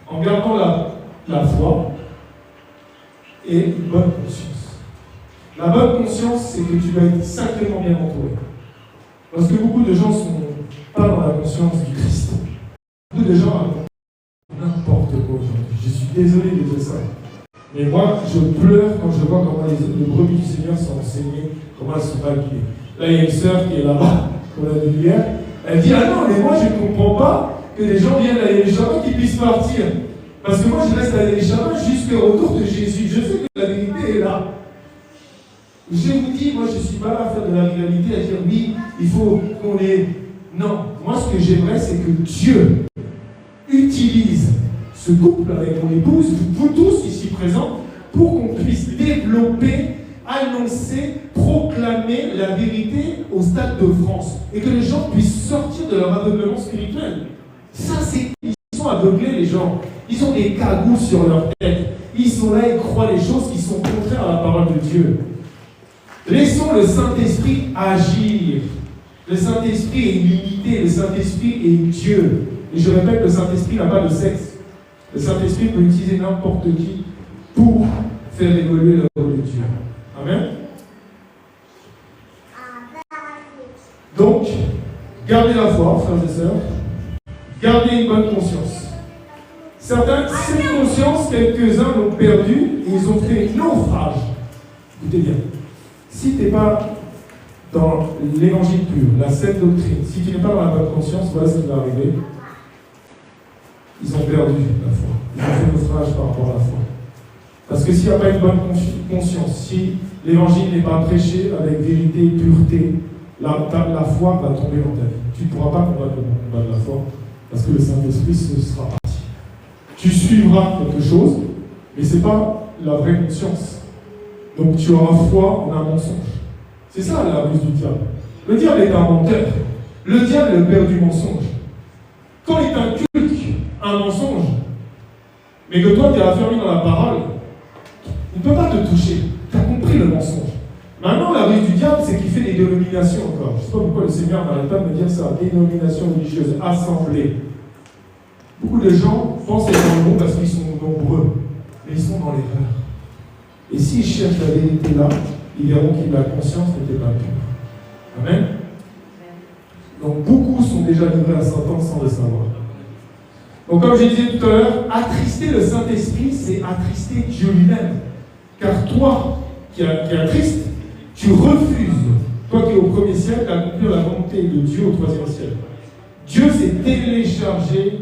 En gardant la foi et une bonne conscience. La bonne conscience, c'est que tu vas être sacrément bien entouré. Parce que beaucoup de gens ne sont pas dans la conscience du Christ. Beaucoup de gens racontent n'importe quoi aujourd'hui. Je suis désolé de dire ça. Mais moi, je pleure quand je vois comment les brebis du Seigneur sont enseignées, comment elles sont pas guidées. Là, il y a une sœur qui est là-bas, qu'on a vu hier. Elle dit: ah non, mais moi, je ne comprends pas que les gens viennent à l'Élishabad qui puissent partir. Parce que moi, je reste à l'Élishabad jusqu'au retour de Jésus. Je sais que la vérité est là. Je vous dis, moi, je ne suis pas là à faire de la rivalité, à dire oui, il faut qu'on ait. Non, moi, ce que j'aimerais, c'est que Dieu utilise ce couple avec mon épouse, vous tous ici présents, pour qu'on puisse développer, annoncer, proclamer la vérité au stade de France. Et que les gens puissent sortir de leur aveuglement spirituel. Ça, c'est. Ils sont aveuglés, les gens. Ils ont des cagoules sur leur tête. Ils sont là, ils croient les choses qui sont contraires à la parole de Dieu. Laissons le Saint-Esprit agir. Le Saint-Esprit est illimité, le Saint-Esprit est Dieu. Et je répète, le Saint-Esprit n'a pas de sexe. Le Saint-Esprit peut utiliser n'importe qui pour faire évoluer l'œuvre de Dieu. Amen. Donc, gardez la foi, frères et sœurs. Gardez une bonne conscience. Cette conscience, quelques-uns l'ont perdue et ils ont fait naufrage. Écoutez bien. Si tu n'es pas dans l'évangile pur, la saine doctrine, si tu n'es pas dans la bonne conscience, voilà ce qui va arriver. Ils ont perdu la foi. Ils ont fait naufrage par rapport à la foi. Parce que s'il n'y a pas une bonne conscience, si l'évangile n'est pas prêché avec vérité et pureté, la foi va tomber dans ta vie. Tu ne pourras pas combattre le bon combat de la foi parce que le Saint-Esprit sera parti. Tu suivras quelque chose, mais ce n'est pas la vraie conscience. Donc tu auras foi en un mensonge. C'est ça la ruse du diable. Le diable est un menteur. Le diable est le père du mensonge. Quand il t'inculque un mensonge, mais que toi tu es affermi dans la parole, il ne peut pas te toucher. Tu as compris le mensonge. Maintenant, la ruse du diable, c'est qu'il fait des dénominations encore. Je ne sais pas pourquoi le Seigneur n'arrête pas de me dire ça. Dénominations religieuses, assemblées. Beaucoup de gens pensent être dans le bon parce qu'ils sont nombreux, mais ils sont dans l'erreur. Et s'ils cherchent la vérité là, ils verront que la conscience n'était pas pure. Amen. Donc beaucoup sont déjà livrés à Satan sans le savoir. Donc comme je disais tout à l'heure, attrister le Saint-Esprit, c'est attrister Dieu lui-même. Car toi, qui attristes, tu refuses, toi qui es au premier ciel, d'accomplir la volonté de Dieu au troisième ciel. Dieu s'est téléchargé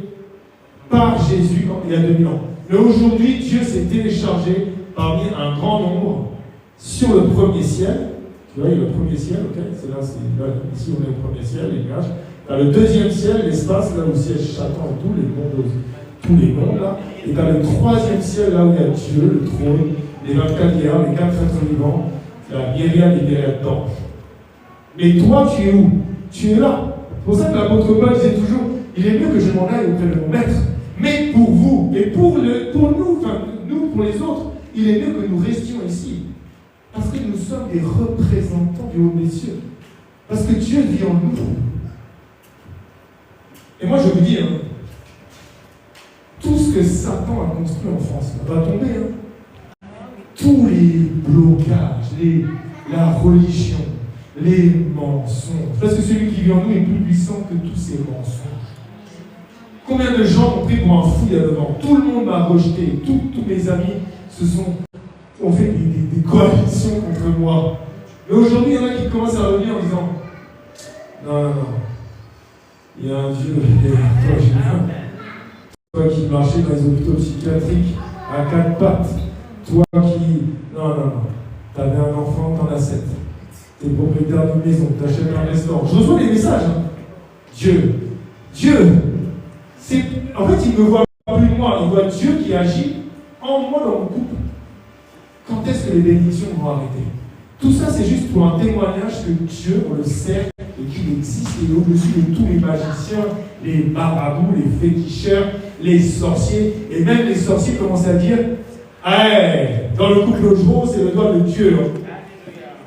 par Jésus il y a 2000 ans. Mais aujourd'hui, Dieu s'est téléchargé parmi un grand nombre sur le premier ciel. Tu vois, il y a le premier ciel, ok, c'est là, ici on est au premier ciel, les nuages. Tu as le deuxième ciel, l'espace, là où siège Satan et tous les mondes, là. Et tu as le troisième ciel, là où il y a Dieu, le trône, les 24 vieillards, les 4 êtres vivants, la myriade et myriade d'anges. Mais toi, tu es où? Tu es là. C'est pour ça que l'apôtre Paul disait toujours, il est mieux que je m'en aille auprès de mon maître. Mais pour vous, et pour nous, enfin, nous, pour les autres, il est mieux que nous restions ici. Parce que nous sommes des représentants du haut des cieux. Parce que Dieu vit en nous. Et moi, je vous dis, tout ce que Satan a construit en France va tomber. Tous les blocages, la religion, les mensonges. Parce que celui qui vit en nous est plus puissant que tous ces mensonges. Combien de gens ont pris pour un fou il y a 9 ans? Tout le monde m'a rejeté. Tous mes amis ont fait des coalitions contre moi. Mais aujourd'hui, il y en a qui commencent à revenir en disant non, il y a un Dieu derrière toi, Julien. Toi qui marchais dans les hôpitaux psychiatriques à 4 pattes. Toi qui. Non. T'avais un enfant, t'en as 7. T'es propriétaire d'une maison, t'achètes un restaurant. Je reçois des messages. Dieu. En fait, il ne me voit plus moi, il voit Dieu qui agit en moi dans mon couple. Quand est-ce que les bénédictions vont arrêter? Tout ça, c'est juste pour un témoignage que Dieu, on le sait, et qu'il existe, et au-dessus de tous les magiciens, les marabouts, les féticheurs, les sorciers, et même les sorciers commencent à dire hey, dans le couple l'autre jour, c'est le doigt de Dieu.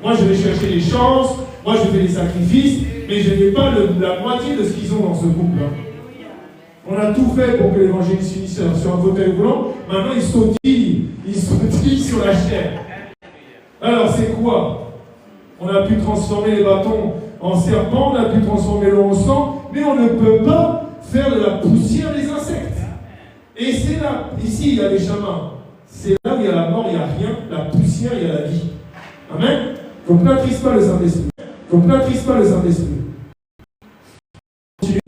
Moi, je vais chercher les chances, moi, je fais des sacrifices, mais je n'ai pas la moitié de ce qu'ils ont dans ce couple. On a tout fait pour que l'évangile s'unisse sur un fauteuil roulant. Maintenant, ils sautillent sur la chair. Alors, c'est quoi? On a pu transformer les bâtons en serpents, on a pu transformer l'eau en sang, mais on ne peut pas faire de la poussière des insectes. Et c'est là, ici, il y a les chamans. C'est là où il y a la mort, il n'y a rien. La poussière, il y a la vie. Amen. Donc, n'attriste pas le Saint-Esprit.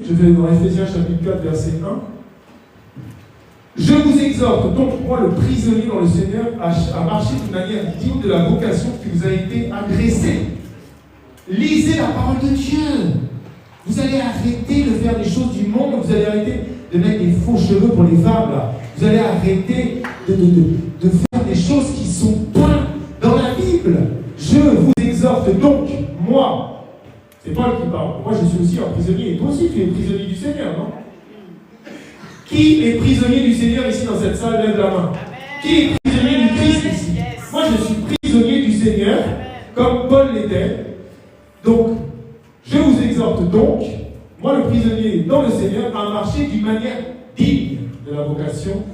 Je vais dans Ephésiens chapitre 4, verset 1. Je vous exhorte donc, moi le prisonnier dans le Seigneur, à marcher d'une manière digne de la vocation qui vous a été adressée. Lisez la parole de Dieu. Vous allez arrêter de faire des choses du monde. Vous allez arrêter de mettre des faux cheveux pour les femmes. Là. Vous allez arrêter de faire des choses qui ne sont pas dans la Bible. Je vous exhorte donc, moi. C'est Paul qui parle. Moi, je suis aussi un prisonnier. Et toi aussi, tu es prisonnier du Seigneur, non? Qui est prisonnier du Seigneur ici dans cette salle? Lève la main. Qui est prisonnier du Christ ici? Moi, je suis prisonnier du Seigneur, comme Paul l'était. Donc, je vous exhorte donc, moi le prisonnier dans le Seigneur, à marcher d'une manière digne de la vocation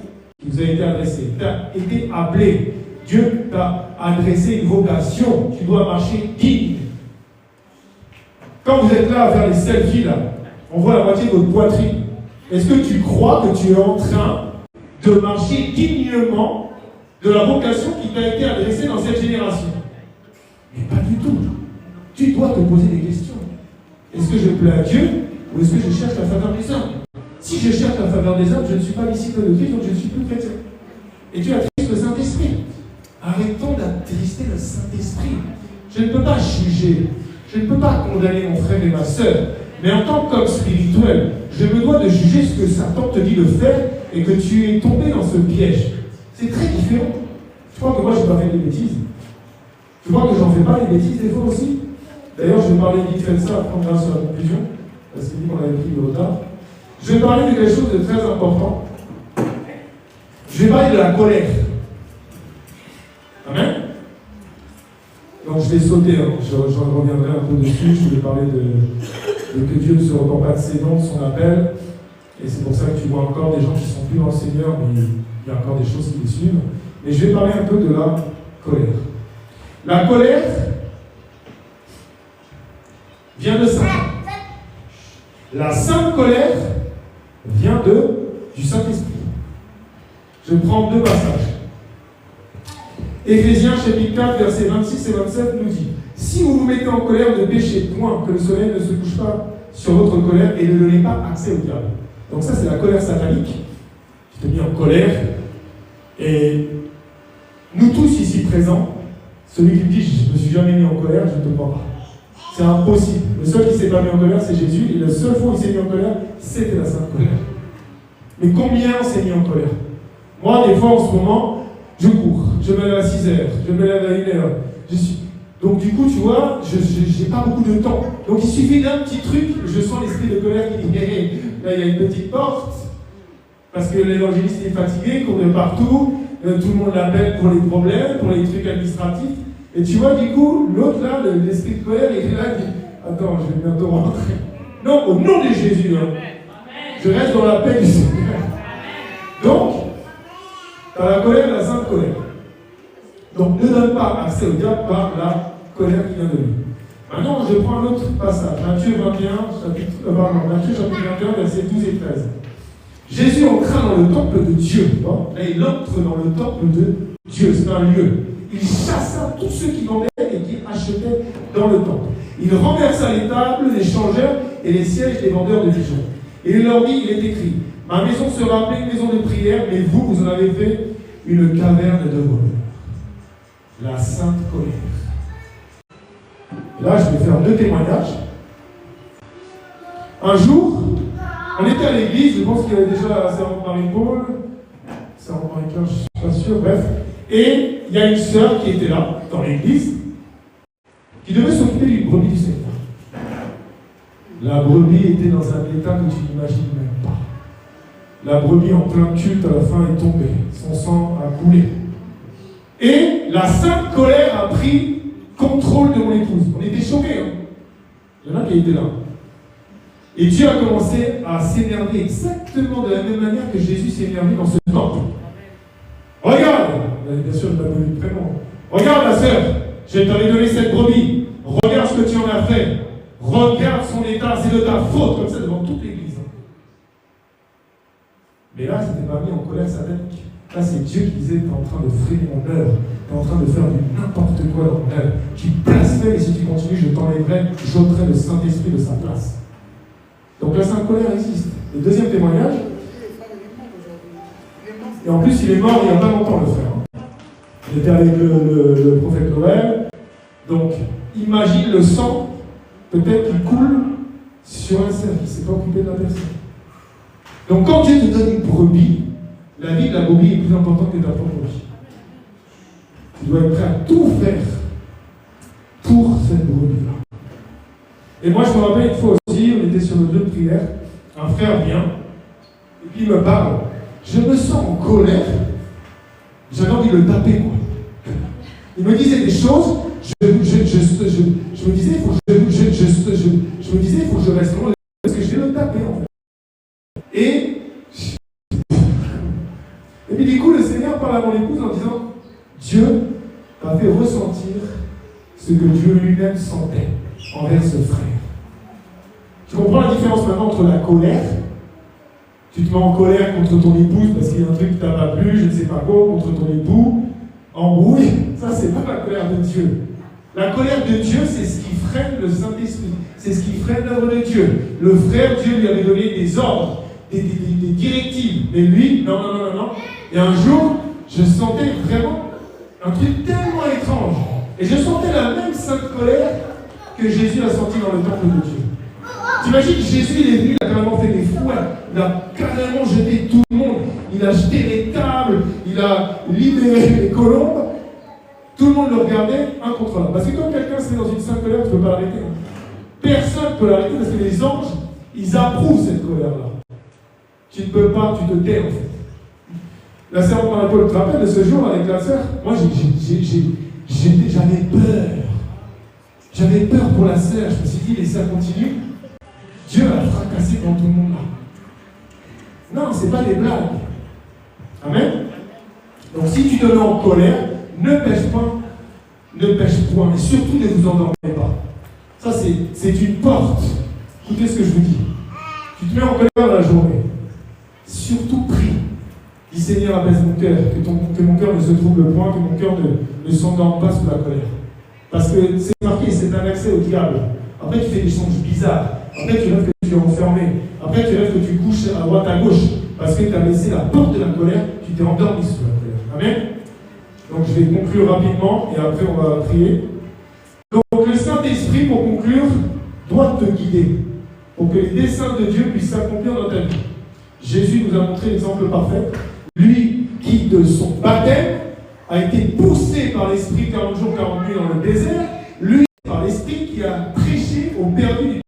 qui vous a été adressée. Tu as été appelé. Dieu t'a adressé une vocation. Tu dois marcher digne. Quand vous êtes là à faire les selfies, là, on voit la moitié de votre poitrine. Est-ce que tu crois que tu es en train de marcher dignement de la vocation qui t'a été adressée dans cette génération? Mais pas du tout. Tu dois te poser des questions. Est-ce que je plais à Dieu ou est-ce que je cherche la faveur des hommes? Si je cherche la faveur des hommes, je ne suis pas disciple de Christ, donc je ne suis plus chrétien. Et tu attristes le Saint-Esprit. Arrêtons d'attrister le Saint-Esprit. Je ne peux pas juger. Je ne peux pas condamner mon frère et ma soeur. Mais en tant qu'homme spirituel, je me dois de juger ce que Satan te dit de faire et que tu es tombé dans ce piège. C'est très différent. Tu crois que moi je n'ai pas fait des bêtises? Tu crois que j'en fais pas des bêtises des fois aussi? D'ailleurs, je vais parler vite fait de ça, après on verra sur la conclusion, parce qu'il dit qu'on avait pris du retard. Je vais parler de quelque chose de très important. Je vais parler de la colère. Amen. Donc je vais sauter, hein. Je reviendrai un peu dessus, je voulais parler de que Dieu ne se repent pas de ses dons, de son appel. Et c'est pour ça que tu vois encore des gens qui sont plus dans le Seigneur, mais il y a encore des choses qui les suivent. Mais je vais parler un peu de la colère. La colère vient de Satan. La sainte colère vient du Saint-Esprit. Je prends deux passages. Éphésiens chapitre 4, versets 26 et 27 nous dit: si vous vous mettez en colère, ne péchez point, que le soleil ne se couche pas sur votre colère et ne donnez pas accès au diable. Donc ça, c'est la colère satanique qui te met en colère. Et nous tous ici présents, celui qui me dit je ne me suis jamais mis en colère, je ne te crois pas. C'est impossible. Le seul qui ne s'est pas mis en colère, c'est Jésus. Et la seule fois où il s'est mis en colère, c'était la sainte colère. Mais combien on s'est mis en colère? Moi, des fois, en ce moment, je cours. Je me lève à 6 heures. Je me lève à 1 heure. Donc, du coup, tu vois, je n'ai pas beaucoup de temps. Donc, il suffit d'un petit truc. Je sens l'esprit de colère qui dit hey, là, il y a une petite porte. Parce que l'évangéliste est fatigué, court de partout. Tout le monde l'appelle pour les problèmes, pour les trucs administratifs. Et tu vois, du coup, l'autre là, l'esprit de colère, il est là, il dit attends, je vais bientôt rentrer. Non, au nom de Jésus, hein. Je reste dans la paix du Seigneur. Donc, tu as la colère, la sainte colère. Donc, ne donne pas accès au diable par la colère qui vient de lui. Maintenant, je prends un autre passage. Matthieu chapitre 21, versets 12 et 13. Jésus entra dans le temple de Dieu. Là, il entre dans le temple de Dieu. C'est un lieu. Il chassa tous ceux qui vendaient et qui achetaient dans le temple. Il renversa les tables, les changeurs et les sièges des vendeurs de pigeons. Et il leur dit, il est écrit, ma maison sera appelée une maison de prière, mais vous en avez fait une caverne de voleurs. La sainte colère. Et là, je vais faire deux témoignages. Un jour, on était à l'église, je pense qu'il y avait déjà la servante Marie-Paul, servante Marie-Claire, je ne suis pas sûr, bref. Et il y a une sœur qui était là, dans l'église, qui devait s'occuper d'une brebis du Seigneur. La brebis était dans un état que tu n'imagines même pas. La brebis en plein culte à la fin est tombée. Son sang a coulé. Et la sainte colère a pris contrôle de mon épouse. On était choqués. Hein. Il y en a qui étaient là. Et Dieu a commencé à s'énerver exactement de la même manière que Jésus s'est énervé dans ce temple. Regarde, bien sûr, je ne l'ai pas donné de prénom. Regarde la sœur, je t'avais donné cette brebis. Regarde ce que tu en as fait. Regarde son état, c'est de ta faute, comme ça devant toute l'église. Mais là, c'était pas mis en colère satanique. Là, c'est Dieu qui disait, tu es en train de freiner mon œuvre, tu es en train de faire n'importe quoi dans mon œuvre. Tu blasphèmes et si tu continues, je t'enlèverai, j'ôterai le Saint-Esprit de sa place. Donc la sainte colère existe. Le deuxième témoignage, et en plus il est mort il n'y a pas longtemps, le frère. Il était avec le prophète Noël. Donc imagine le sang, peut-être qu'il coule sur un cerf qui ne s'est pas occupé de la personne. Donc quand Dieu te donne une brebis, la vie de la brebis est plus importante que ta propre vie. Tu dois être prêt à tout faire pour cette brebis-là. Et moi, je me rappelle une fois aussi, on était sur le lieu de prière, un frère vient, et puis il me parle. Je me sens en colère, j'avais envie de le taper, quoi. Il me disait des choses, je me disais, il faut que je reste loin, parce que je vais le taper, en fait. Et puis du coup, le Seigneur parle à mon épouse en disant, Dieu t'a fait ressentir ce que Dieu lui-même sentait envers ce frère. Tu comprends la différence maintenant entre la colère? Tu te mets en colère contre ton épouse parce qu'il y a un truc qui t'a pas plu, je ne sais pas quoi, contre ton époux, embrouille, ça c'est pas la colère de Dieu. La colère de Dieu, c'est ce qui freine le Saint-Esprit, c'est ce qui freine l'œuvre de Dieu. Le frère, Dieu lui avait donné des ordres, des directives, mais lui, non. Et un jour, je sentais vraiment un truc tellement étrange. Et je sentais la même sainte colère que Jésus a senti dans le temple de Dieu. T'imagines, Jésus, il est venu, il a carrément fait des fouets, il a carrément jeté tout le monde, il a jeté les tables, il a libéré les colombes. Tout le monde le regardait, un contre l'un. Parce que quand quelqu'un se met dans une sainte colère, tu ne peux pas l'arrêter. Personne ne peut l'arrêter parce que les anges, ils approuvent cette colère-là. Tu ne peux pas, tu te tais en fait. La sœur Marie-Paul, tu te rappelles de ce jour avec la sœur? Moi, j'avais peur. J'avais peur pour la sœur, je me suis dit, mais ça continue. Dieu a fracassé dans tout le monde là. Non, ce n'est pas des blagues. Amen. Donc si tu te mets en colère, ne pêche point, et surtout ne vous endormez pas. Ça c'est une porte. Écoutez ce que je vous dis. Tu te mets en colère dans la journée. Surtout prie. Dis Seigneur, apaise mon cœur, que mon cœur ne se trouble point, que mon cœur ne s'endorme pas sous la colère. Parce que c'est marqué, c'est un accès au diable. Après, tu fais des songes bizarres. Après, tu rêves que tu es enfermé. Après, tu rêves que tu couches à droite, à gauche. Parce que tu as laissé la porte de la colère, tu t'es endormi sous la colère. Amen. Donc, je vais conclure rapidement et après, on va prier. Donc, le Saint-Esprit, pour conclure, doit te guider pour que les desseins de Dieu puissent s'accomplir dans ta vie. Jésus nous a montré l'exemple parfait. Lui qui, de son baptême, a été poussé par l'Esprit 40 jours, 40 nuits dans le désert. Lui, par l'Esprit qui a prêché au perdu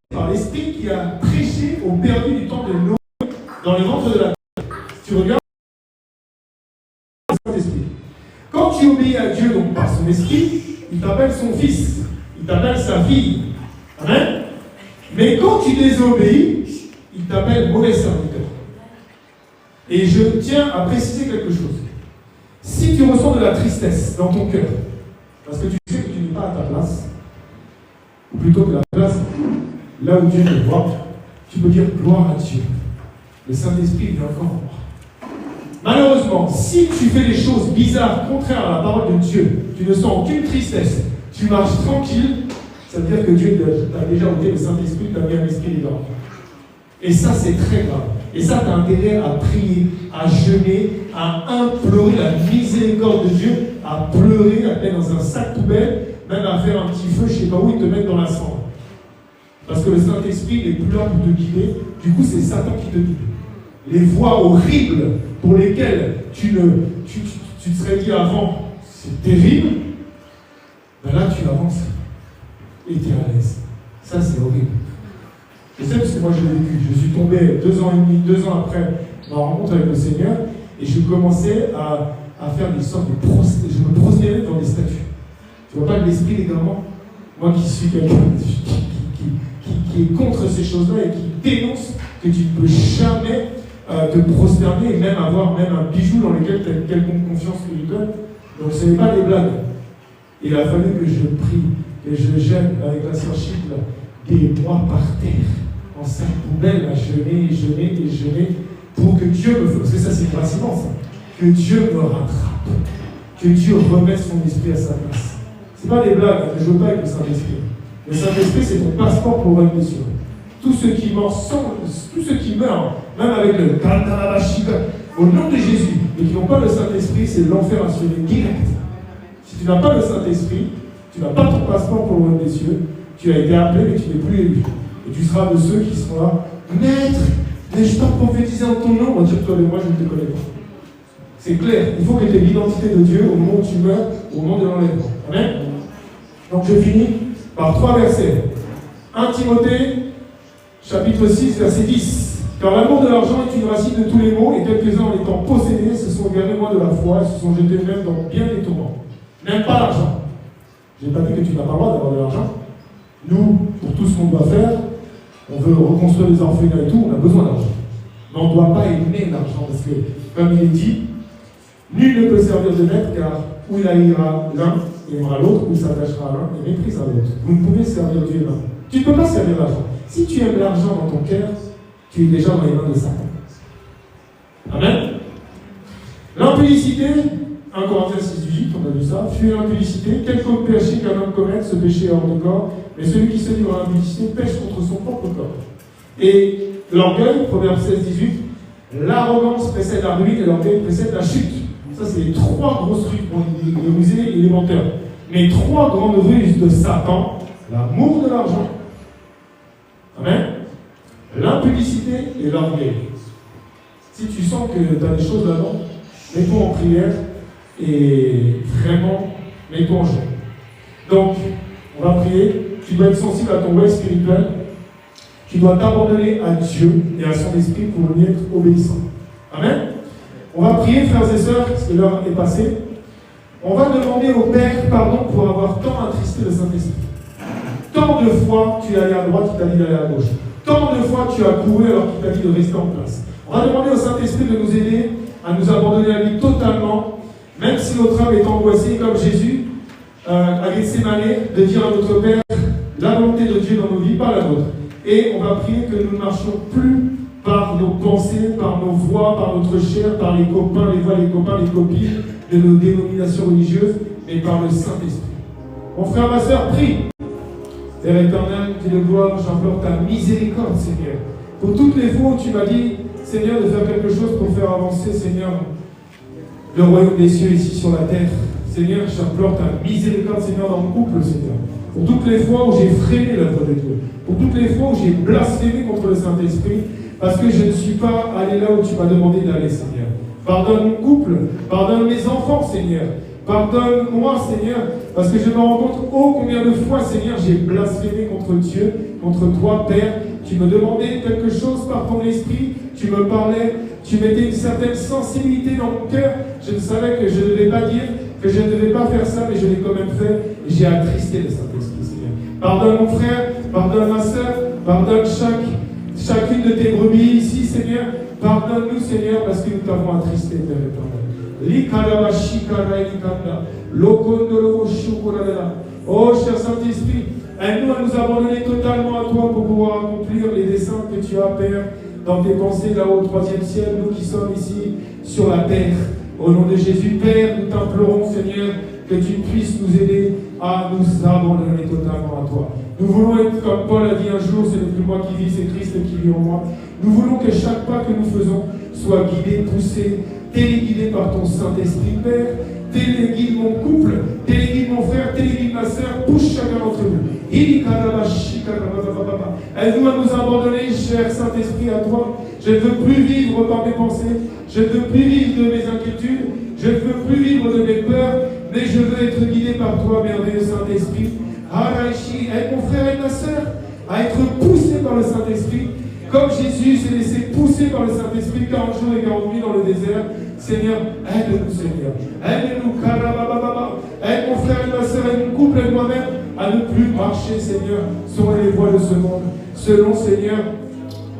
du temps de Noé dans le ventre de la terre. Tu regardes le Saint-Esprit. Quand tu obéis à Dieu, donc par son esprit, il t'appelle son fils, il t'appelle sa fille. Amen. Mais quand tu désobéis, il t'appelle mauvais serviteur. Et je tiens à préciser quelque chose. Si tu ressens de la tristesse dans ton cœur, parce que tu sais que tu n'es pas à ta place, ou plutôt que la place là où Dieu te voit, tu peux dire gloire à Dieu. Le Saint-Esprit vient encore en moi. Malheureusement, si tu fais des choses bizarres, contraires à la parole de Dieu, tu ne sens aucune tristesse, tu marches tranquille, ça veut dire que Dieu t'a déjà ôté le Saint-Esprit, t'a mis un esprit dedans. Et ça, c'est très grave. Et ça, tu as intérêt à prier, à jeûner, à implorer la miséricorde de Dieu, à pleurer, à te mettre dans un sac poubelle, même à faire un petit feu, je ne sais pas où, et te mettre dans la cendre. Parce que le Saint-Esprit n'est plus là pour te guider. Du coup, c'est Satan qui te guide. Les voies horribles pour lesquelles tu te serais dit avant, c'est terrible, ben là, tu avances et tu es à l'aise. Ça, c'est horrible. Je sais parce que moi, je l'ai vécu. Je suis tombé 2 ans et demi, 2 ans après ma rencontre avec le Seigneur, et je commençais à faire des sortes de je me prosterner dans des statues. Tu vois pas l'esprit légalement? Moi qui suis quelqu'un qui est contre ces choses-là et qui dénonce que tu ne peux jamais te prosterner et même avoir même un bijou dans lequel tu as une quelconque confiance spirituelle. Donc ce n'est pas des blagues. Il a fallu que je prie, que je gêne avec la sœur Chypre des mois par terre, en sac poubelle, à jeûner, pour que Dieu me fasse, parce que ça c'est facilement ça, que Dieu me rattrape, que Dieu remette son esprit à sa place. Ce n'est pas des blagues, je ne joue pas avec le Saint-Esprit. Le Saint-Esprit, c'est ton passeport pour revenir sur eux. Tous ceux qui meurent, même avec le Kaltalabashika, au nom de Jésus, et qui n'ont pas le Saint-Esprit, c'est l'enfer assuré direct. Si tu n'as pas le Saint-Esprit, tu n'as pas ton passeport pour le royaume des cieux, tu as été appelé, mais tu n'es plus élu. Et tu seras de ceux qui seront là, Maître, n'ai-je pas prophétisé en ton nom? On va dire, toi et moi, je ne te connais pas. C'est clair, il faut que tu aies l'identité de Dieu au moment où tu meurs, au moment de l'enlèvement. Amen. Donc je finis par 3 versets. 1 Timothée, chapitre 6, verset 10. Car l'amour de l'argent est une racine de tous les maux, et quelques-uns en étant possédés se sont égarés loin de la foi, et se sont jetés même dans bien des tourments. Même pas l'argent. Je n'ai pas dit que tu n'as pas le droit d'avoir de l'argent. Nous, pour tout ce qu'on doit faire, on veut reconstruire les orphelins et tout, on a besoin d'argent. Mais on ne doit pas aimer l'argent, parce que, comme il est dit, nul ne peut servir de maître, car où il haïra l'un, il aimera l'autre, ou il s'attachera à l'un et méprisera l'autre. Vous ne pouvez servir Dieu et l'un. Tu ne peux pas servir l'argent. Si tu aimes l'argent dans ton cœur, tu es déjà dans les mains de Satan. Amen. L'impudicité, 1 Corinthiens 6, 18, on a vu ça. Fuis l'impudicité, quelque péché qu'un homme commette, ce péché est hors de corps, mais celui qui se livre à l'impudicité pêche contre son propre corps. Et l'orgueil, Proverbe 16, 18, l'arrogance précède la ruine et l'orgueil précède la chute. Ça, c'est les 3 grosses ruses. Bon, il est rusé et il est menteur. Mais 3 grandes ruses de Satan: l'amour de l'argent, amen, l'impudicité et l'orgueil. Si tu sens que tu as des choses là-dedans, mets-toi en prière et vraiment, mets-toi en jeûne. Donc, on va prier. Tu dois être sensible à ton ouais spirituel. Tu dois t'abandonner à Dieu et à son esprit pour lui être obéissant. Amen. On va prier, frères et sœurs, parce que l'heure est passée. On va demander au Père pardon pour avoir tant attristé le Saint-Esprit. Tant de fois tu es allé à droite, il t'a dit d'aller à gauche. Tant de fois tu as couru alors qu'il t'a dit de rester en place. On va demander au Saint-Esprit de nous aider à nous abandonner à lui totalement, même si notre âme est angoissée, comme Jésus à Gethsémane, de dire à notre Père la volonté de Dieu dans nos vies, pas la nôtre. Et on va prier que nous ne marchions plus par nos pensées, par nos voix, par notre chair, par les copains, les voix, les copains, les copines de nos dénominations religieuses, mais par le Saint-Esprit. Mon frère, ma soeur, prie. Père éternel, Dieu de gloire, j'implore ta miséricorde, Seigneur. Pour toutes les fois où tu m'as dit, Seigneur, de faire quelque chose pour faire avancer, Seigneur, le royaume des cieux ici sur la terre. Seigneur, j'implore ta miséricorde, Seigneur, dans mon couple, Seigneur. Pour toutes les fois où j'ai freiné l'œuvre de Dieu. Pour toutes les fois où j'ai blasphémé contre le Saint-Esprit, parce que je ne suis pas allé là où tu m'as demandé d'aller, Seigneur. Pardonne mon couple, pardonne mes enfants, Seigneur. Pardonne-moi, Seigneur, parce que je me rends compte oh combien de fois, Seigneur, j'ai blasphémé contre Dieu, contre toi, Père. Tu me demandais quelque chose par ton esprit, tu me parlais, tu mettais une certaine sensibilité dans mon cœur. Je ne savais que je ne devais pas dire, que je ne devais pas faire ça, mais je l'ai quand même fait. Et j'ai attristé le Saint-Esprit, Seigneur. Pardonne mon frère, pardonne ma soeur, pardonne chacune de tes brebis ici, Seigneur. Pardonne-nous, Seigneur, parce que nous t'avons attristé, Père éternel. Oh, cher Saint-Esprit, aide-nous à nous abandonner totalement à toi pour pouvoir accomplir les desseins que tu as, Père, dans tes pensées là-haut au 3e ciel, nous qui sommes ici sur la terre. Au nom de Jésus, Père, nous t'implorons, Seigneur, que tu puisses nous aider à nous abandonner totalement à toi. Nous voulons être comme Paul a dit un jour, ce n'est plus moi qui vis, c'est Christ qui vit en moi. Nous voulons que chaque pas que nous faisons soit guidé, poussé, téléguidé par ton Saint-Esprit, Père. Téléguide mon couple, téléguide mon frère, téléguide ma soeur, pousse chacun d'entre nous. Aide-nous à nous abandonner, cher Saint-Esprit, à toi. Je ne veux plus vivre par mes pensées, je ne veux plus vivre de mes inquiétudes, je ne veux plus vivre de mes peurs, mais je veux être guidé par toi, merveilleux Saint-Esprit. Aide mon frère et ma soeur à être poussé par le Saint-Esprit, comme Jésus s'est laissé pousser par le Saint-Esprit 40 jours et 40 nuits dans le désert. Seigneur, aide-nous, Seigneur. Aide-nous, aide mon frère et ma soeur, aide mon couple et moi-même à ne plus marcher, Seigneur, selon les voies de ce monde, selon, Seigneur,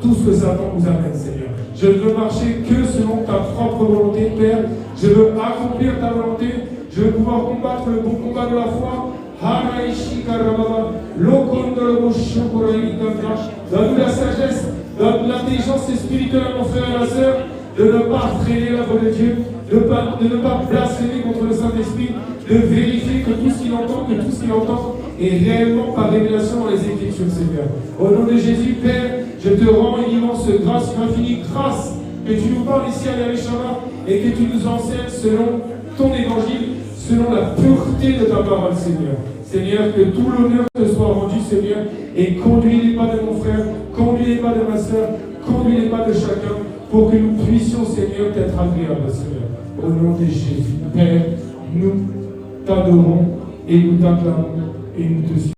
tout ce que Satan nous amène, Seigneur. Je ne veux marcher que selon ta propre volonté, Père. Je veux accomplir ta volonté. Je veux pouvoir combattre le bon combat de la foi. Donne-nous la sagesse, donne l'intelligence spirituelle à mon frère et ma soeur, de ne pas freiner l'œuvre de Dieu, de ne pas blasphémer contre le Saint-Esprit, de vérifier que tout ce qu'il entend est réellement par révélation dans les Écritures, Seigneur. Au nom de Jésus, Père, je te rends une immense grâce, une infinie grâce, que tu nous parles ici à Yarishama et que tu nous enseignes selon ton évangile, selon la pureté de ta parole, Seigneur. Seigneur, que tout l'honneur te soit rendu, Seigneur, et conduis les pas de mon frère, conduis les pas de ma soeur, conduis les pas de chacun, pour que nous puissions, Seigneur, t'être agréables, Seigneur. Au nom de Jésus, Père, nous t'adorons et nous t'acclamons et nous te suivons.